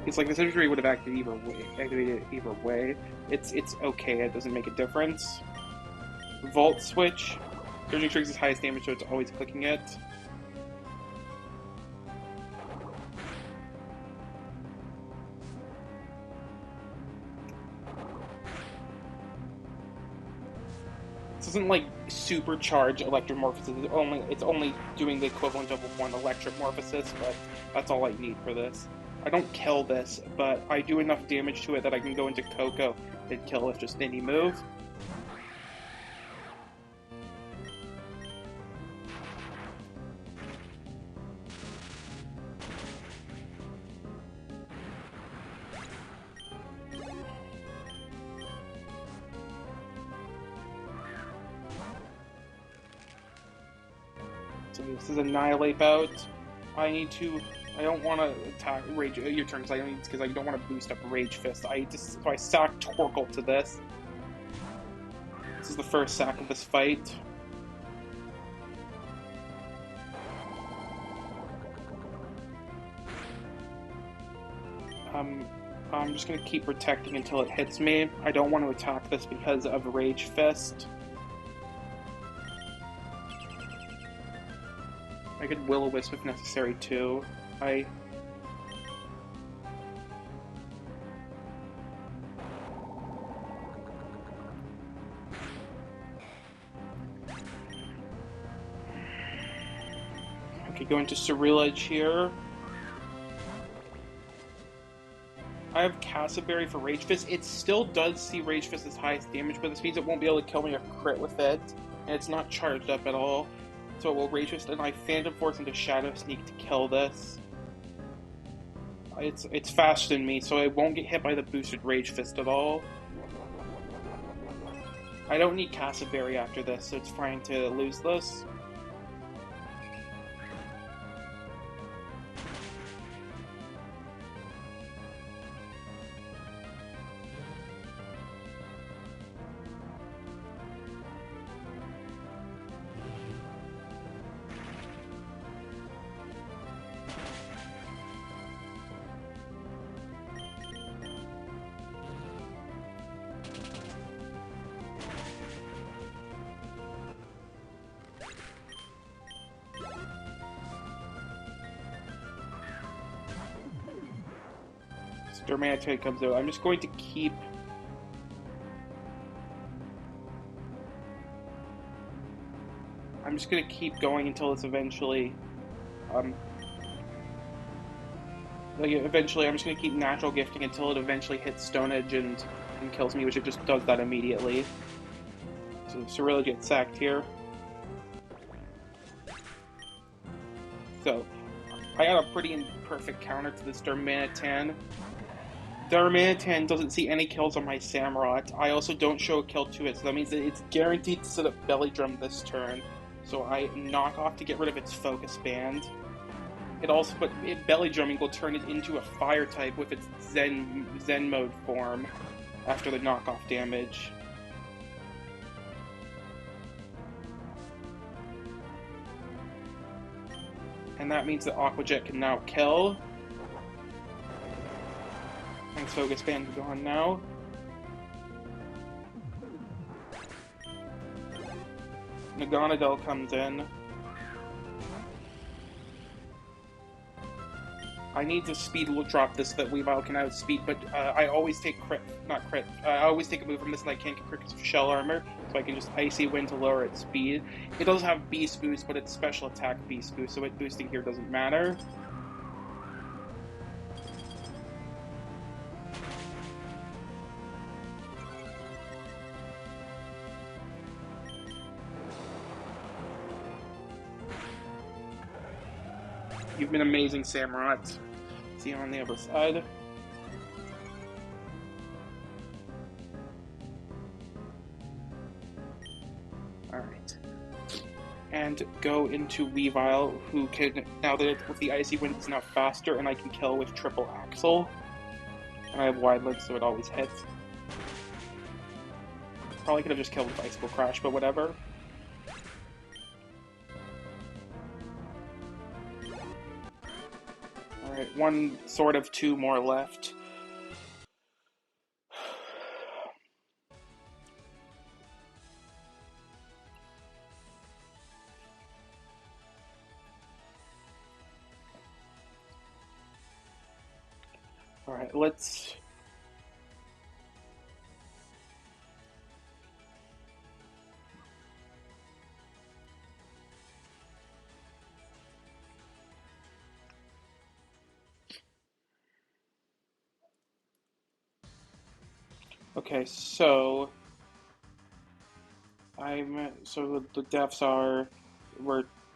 S1: It's like the surgery would have activated either way. It's okay. It doesn't make a difference. Vault Switch. Surging Strikes is highest damage, so it's always clicking it. This doesn't like supercharge Electromorphosis. It's only doing the equivalent of one Electromorphosis, but that's all I need for this. I don't kill this, but I do enough damage to it that I can go into Coco and kill with just any move. So this is Annihilate bout. I don't want to attack Rage your turn because I don't want to boost up Rage Fist. So I sack Torkoal to this. This is the first sack of this fight. I'm just going to keep protecting until it hits me. I don't want to attack this because of Rage Fist. I could Will-O-Wisp if necessary too. Okay, go into Ceruledge here. I have Castleberry for Rage Fist. It still does see Rage Fist as highest damage, but this means it won't be able to kill me or crit with it. And it's not charged up at all. So it will Rage Fist, and I Phantom Force into Shadow Sneak to kill this. It's faster than me, so I won't get hit by the boosted Rage Fist at all. I don't need Castleberry after this, so it's fine to lose this. Darmanitan comes out. I'm just going to keep... going until it's eventually... eventually, I'm just going to keep Natural Gifting until it eventually hits Stone Edge and kills me, which it just does that immediately. So Ceruledge gets sacked here. So, I got a pretty imperfect counter to this Darmanitan. Darmanitan doesn't see any kills on my Samurott. I also don't show a kill to it, so that means that it's guaranteed to set up Belly Drum this turn. So I knock off to get rid of its Focus Band. Belly Drumming will turn it into a Fire type with its Zen mode form after the knockoff damage. And that means that Aqua Jet can now kill. And Focus Band is gone now. Naganadel comes in. I need to speed drop this so that Weavile can outspeed, but I always take I always take a move from this and I can't get crit because of Shell Armor, so I can just Icy Wind to lower its speed. It does have Beast Boost, but it's Special Attack Beast Boost, so it boosting here doesn't matter. You've been amazing, Samurott. See you on the other side. Alright. And go into Weavile, who can, now that it's with the Icy Wind, it's now faster, and I can kill with Triple Axle. And I have Wide Lids, so it always hits. Probably could have just killed with Icicle Crash, but whatever. Alright, one sort of two more left. Alright, let's... Okay, so... So the deaths were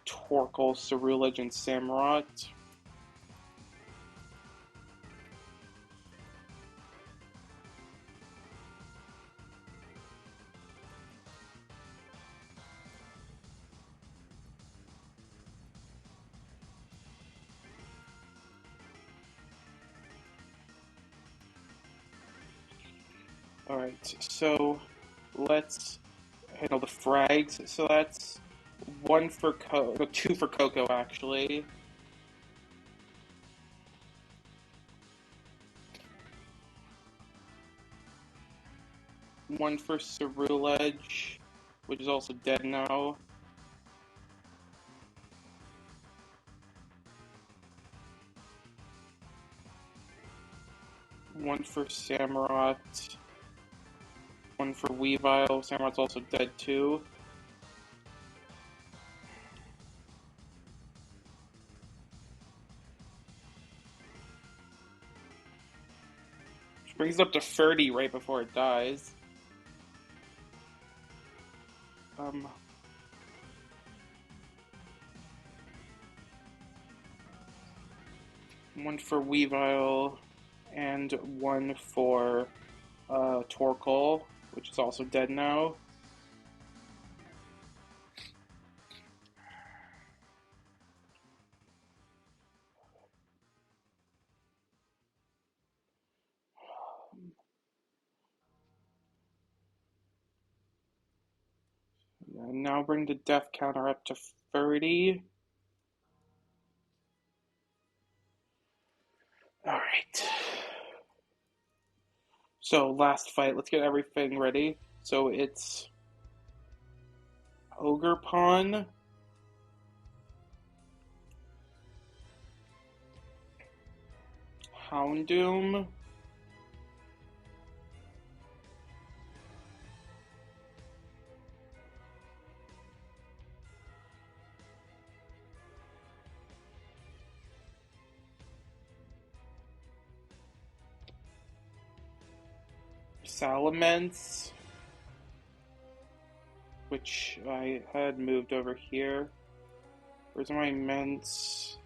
S1: Torkoal, Cerulege, and Samurott. Alright, so let's handle the frags. So that's two for Coco, actually. One for Cerulege, which is also dead now. One for Samurott. One for Weavile. Samurott's also dead too. Which brings it up to 30 right before it dies. One for Weavile, and one for Torkoal, which is also dead now. And now bring the death counter up to 30. Alright. So, last fight. Let's get everything ready. So, it's Ogerpon, Houndoom, Salamence, which I had moved over here. Where's my Mence?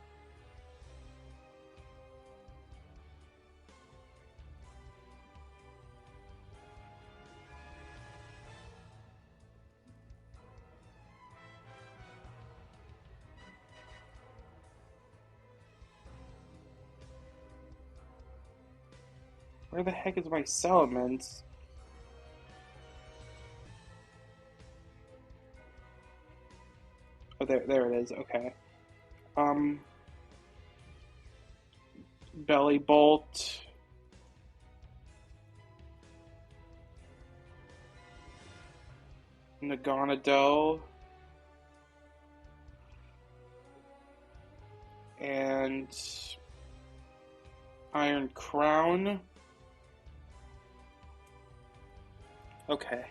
S1: Where the heck is my Salamence? Oh, there it is. Okay. Belly Bolt. Naganadel. And Iron Crown. Okay,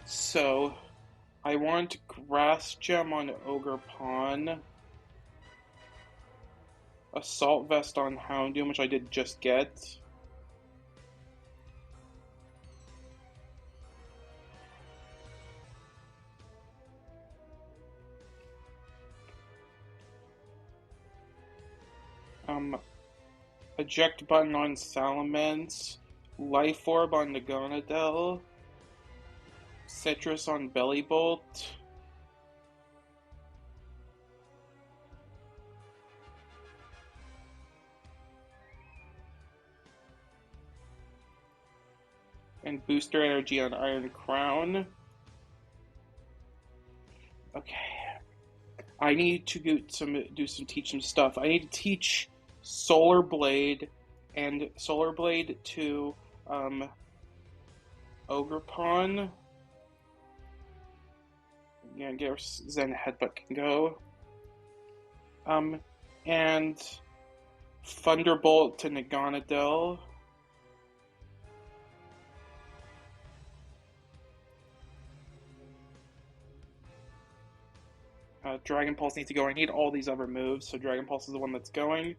S1: so I want Grass Gem on Ogerpon, Assault Vest on Houndoom, which I did just get. Eject Button on Salamence, Life Orb on Naganadel, Citrus on Belly Bolt. And Booster Energy on Iron Crown. Okay. I need to teach some stuff. I need to teach Solar Blade and Solar Blade to Ogerpon. Yeah, get where Zen Headbutt can go. And Thunderbolt to Naganadel. Dragon Pulse needs to go. I need all these other moves, so Dragon Pulse is the one that's going.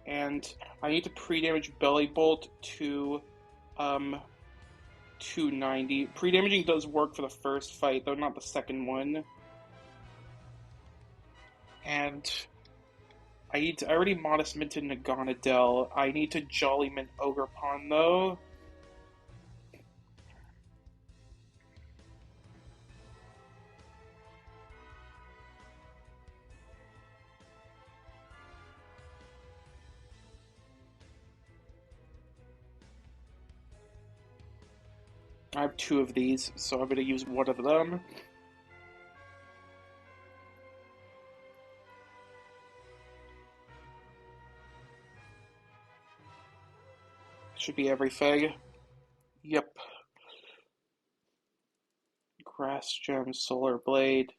S1: And I need to pre-damage Belly Bolt to 290. Pre-damaging does work for the first fight, though not the second one. And I already Modest Minted Naganadel. I need to Jolly Mint Ogerpon, though. I have 2 of these, so I'm going to use one of them. Should be everything. Yep. Grass Gem, Solar Blade,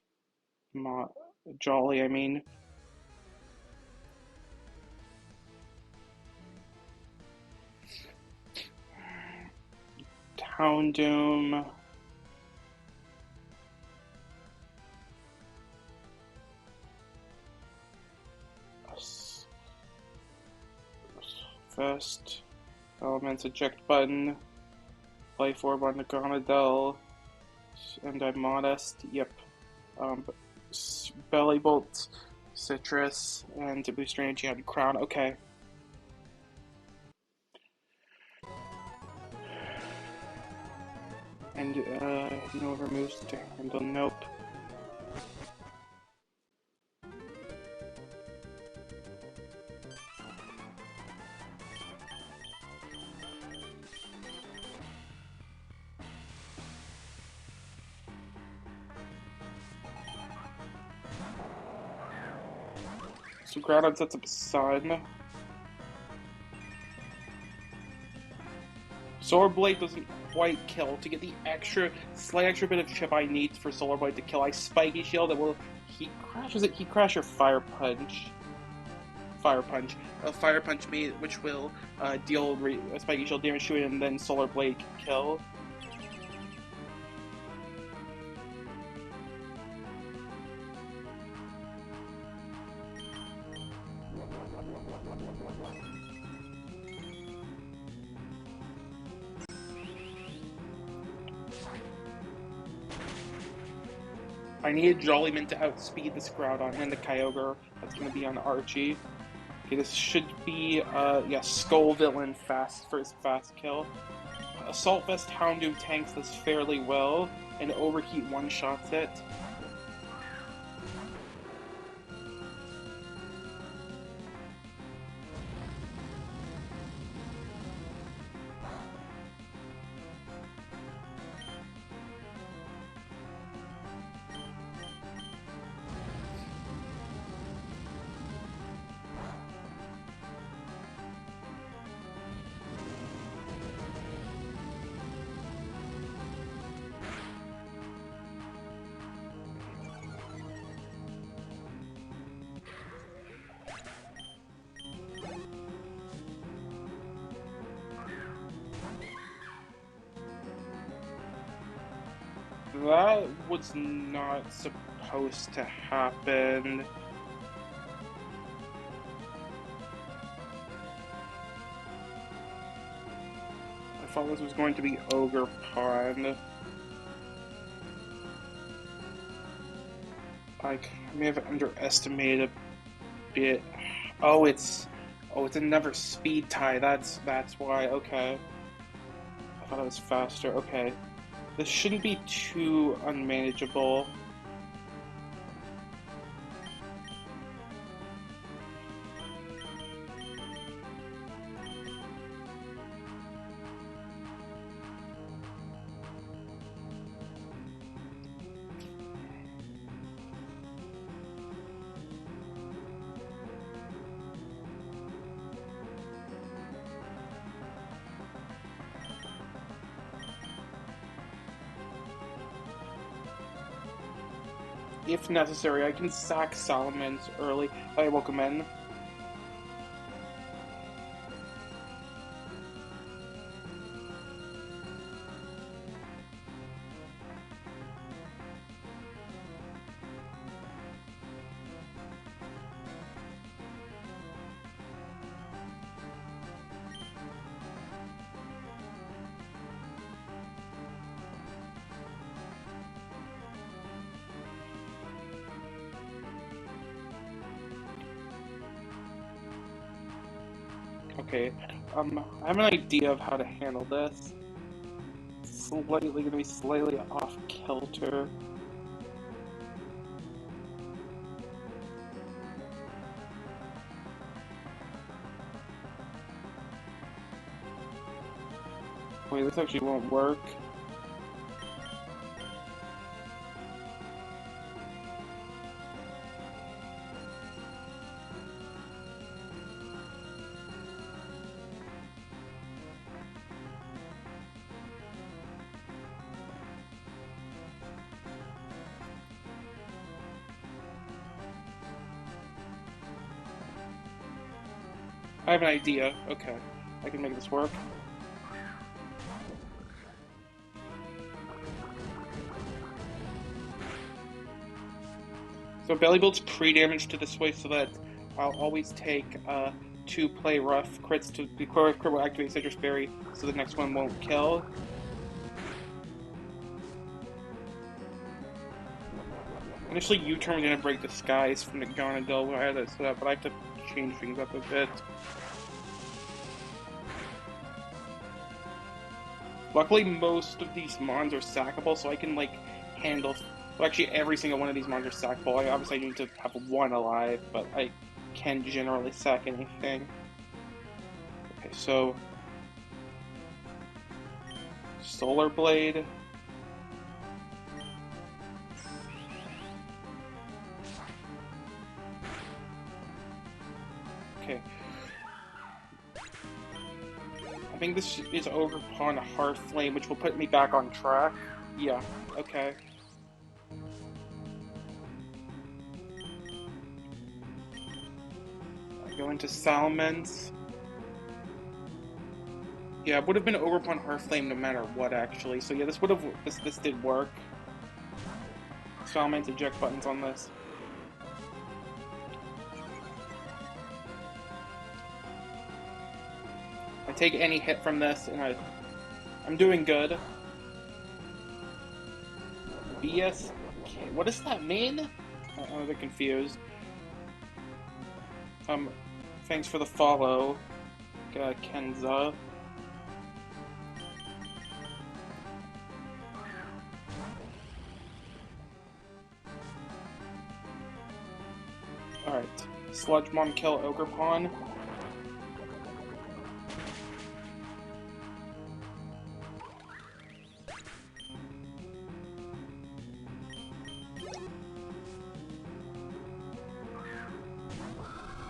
S1: Jolly, I mean. Houndoom. Vest. Elements Eject Button. Life Orb on Naganadel. And I'm Modest. Yep. Belly Bolt, Citrus, and to boost energy on Crown. Okay. And no other moves to handle. Nope. So Groudon sets up a Sun. Solar Blade doesn't quite kill. To get the slight extra bit of chip I need for Solar Blade to kill, I Spiky Shield that will Heat Crash or Fire Punch? Fire Punch. Fire Punch me, which will deal Spiky Shield damage to it, and then Solar Blade can kill. I need Jollymint to outspeed this Groudon and the Kyogre. That's going to be on Archie. Okay, this should be, Skull Villain first fast kill. Assault Vest Houndoom tanks this fairly well, and Overheat one-shots it. That was not supposed to happen. I thought this was going to be Ogre Pond. I may have underestimated a bit. Oh, it's another speed tie. That's why. Okay. I thought it was faster. Okay. This shouldn't be too unmanageable. If necessary, I can sack Salamence early. I welcome in. Okay, I have an idea of how to handle this. Gonna be slightly off kilter. Wait, this actually won't work. I have an idea. Okay, I can make this work. So Belly builds pre-damage to this way so that I'll always take 2 play rough crits to be crit will activate Citrus Berry so the next one won't kill. Initially, U-turn was going to break the skies from the Gonadil when I had that set up, but I have to change things up a bit. Luckily, most of these mons are sackable, so I can, like, handle... Well, actually, every single one of these mons are sackable. Obviously, I need to have 1 alive, but I can generally sack anything. Okay, so... Solar Blade... Okay. I think this is over upon a Hearth Flame, which will put me back on track. Yeah, okay. I go into Salamence. Yeah, it would have been over upon Hearth Flame no matter what, actually. So yeah, this did work. Salamence eject buttons on this. I take any hit from this, and I'm doing good. BS? What does that mean? I'm a bit confused. Thanks for the follow, Kenza. Alright. Sludgemon kill Ogerpon.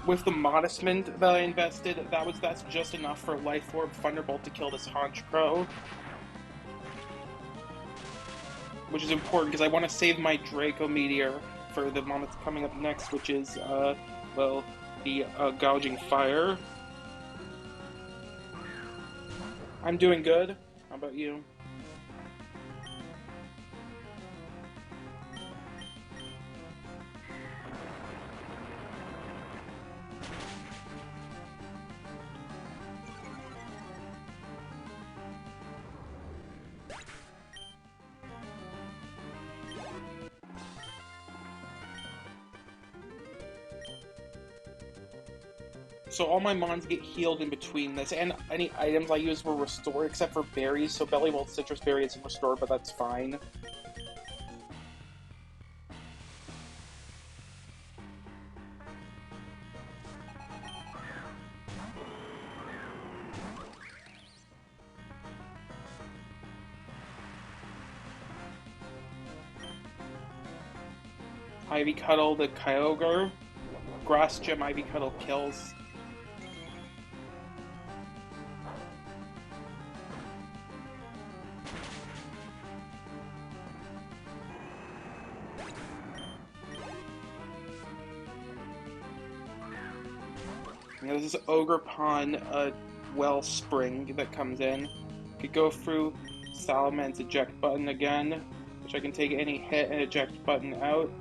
S1: With the Modest Mint that I invested, that's just enough for Life Orb Thunderbolt to kill this Honchkrow. Which is important because I want to save my Draco Meteor for the one that's coming up next, which is, well, the Gouging Fire. I'm doing good. How about you? So all my mons get healed in between this, and any items I use will restore, except for berries. So Bellybolt Citrus Berry isn't restored, but that's fine. Ivy Cuddle the Kyogre. Grass Gem Ivy Cuddle kills. This is Ogerpon Wellspring that comes in. Could go through Salaman's eject button again, which I can take any hit and eject button out.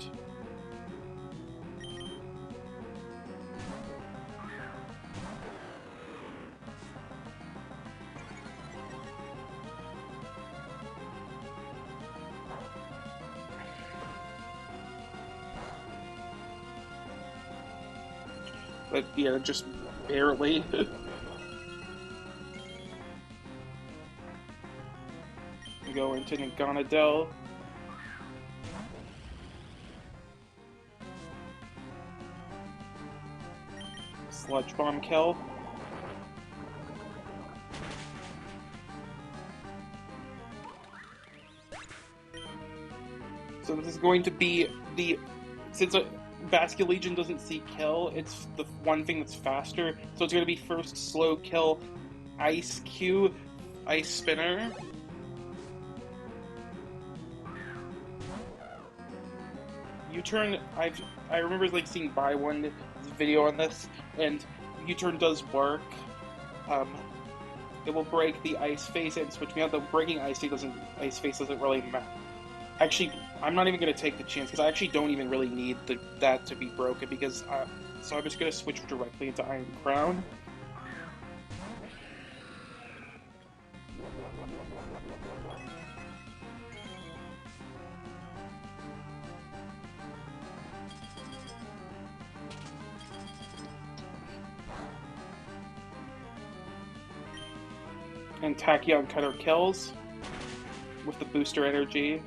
S1: But yeah, just barely. We go into Naganadel. Sludge Bomb kill. So this is going to be since Basket Legion doesn't see kill, it's the one thing that's faster. So it's going to be first slow kill, Ice Q, Ice Spinner. U-turn, I remember like seeing by one video on this, and U-turn does work. It will break the Ice Face and switch me out. The breaking Ice Face doesn't really matter. Actually, I'm not even going to take the chance, because I actually don't even really need that to be broken, because, so I'm just going to switch directly into Iron Crown. And Tachyon Cutter kills with the booster energy.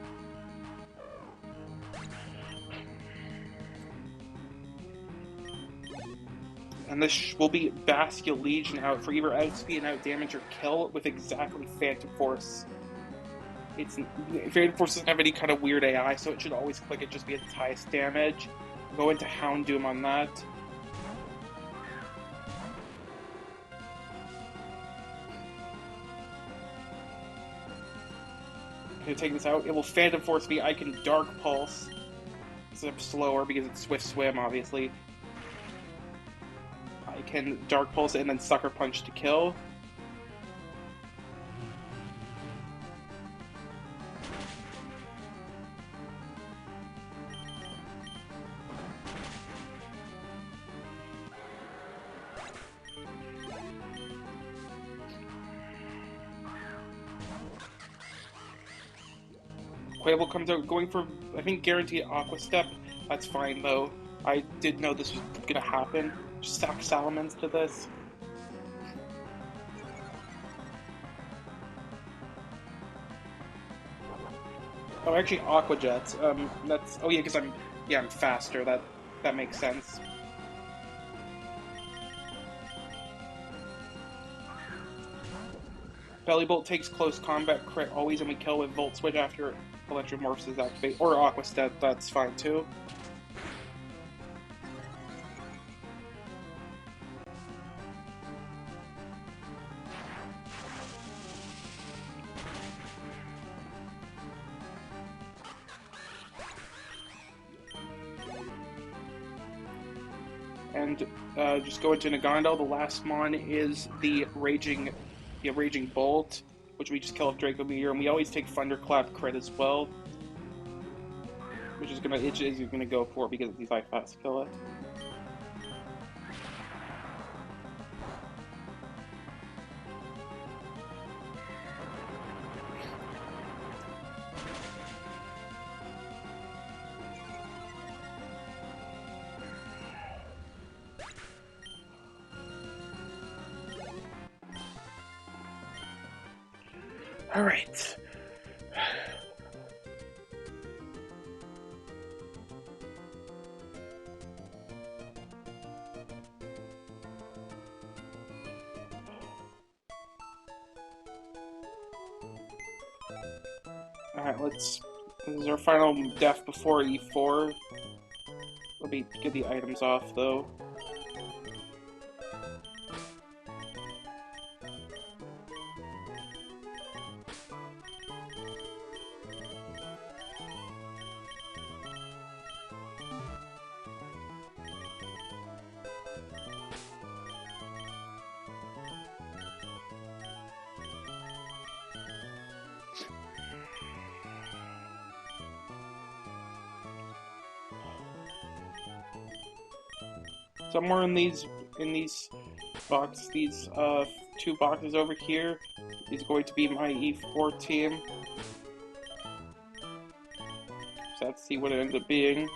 S1: And this will be Basket Legion out for either outspeed and outdamage or kill with exactly Phantom Force. Phantom Force doesn't have any kind of weird AI, so it should always click it just be its highest damage. Go into Houndoom on that. I'm gonna take this out. It will Phantom Force me. I can Dark Pulse. It's slower because it's Swift Swim, obviously. I can Dark Pulse and then Sucker Punch to kill. Quable comes out going for, I think, guaranteed Aqua Step. That's fine, though. I did know this was gonna happen. Just stack Salamence to this. Oh, actually, Aqua Jets. That's, oh yeah, because I'm faster. That makes sense. Bellybolt takes close combat crit always, and we kill with Volt Switch after Electromorphs is activated. Or Aqua Step, that's fine too. And just go into Nagandal. The last mon is the Raging Bolt, which we just kill with Draco Meteor, and we always take Thunderclap crit as well, which is gonna go for it because these fast kill it. Alright. Alright, let's... This is our final death before E4. Let me get the items off, though. Somewhere in these two boxes over here is going to be my E4 team. So let's see what it ends up being.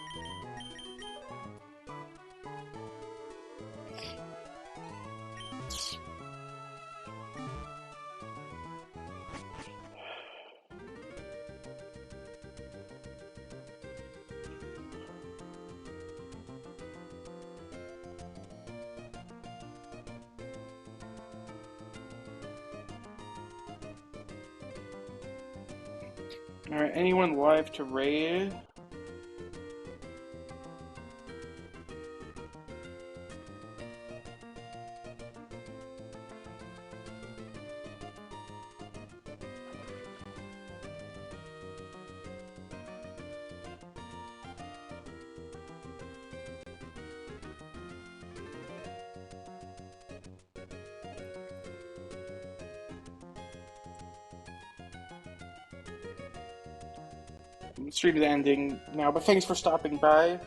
S1: Alright, anyone live to raid? The stream is ending now, but thanks for stopping by.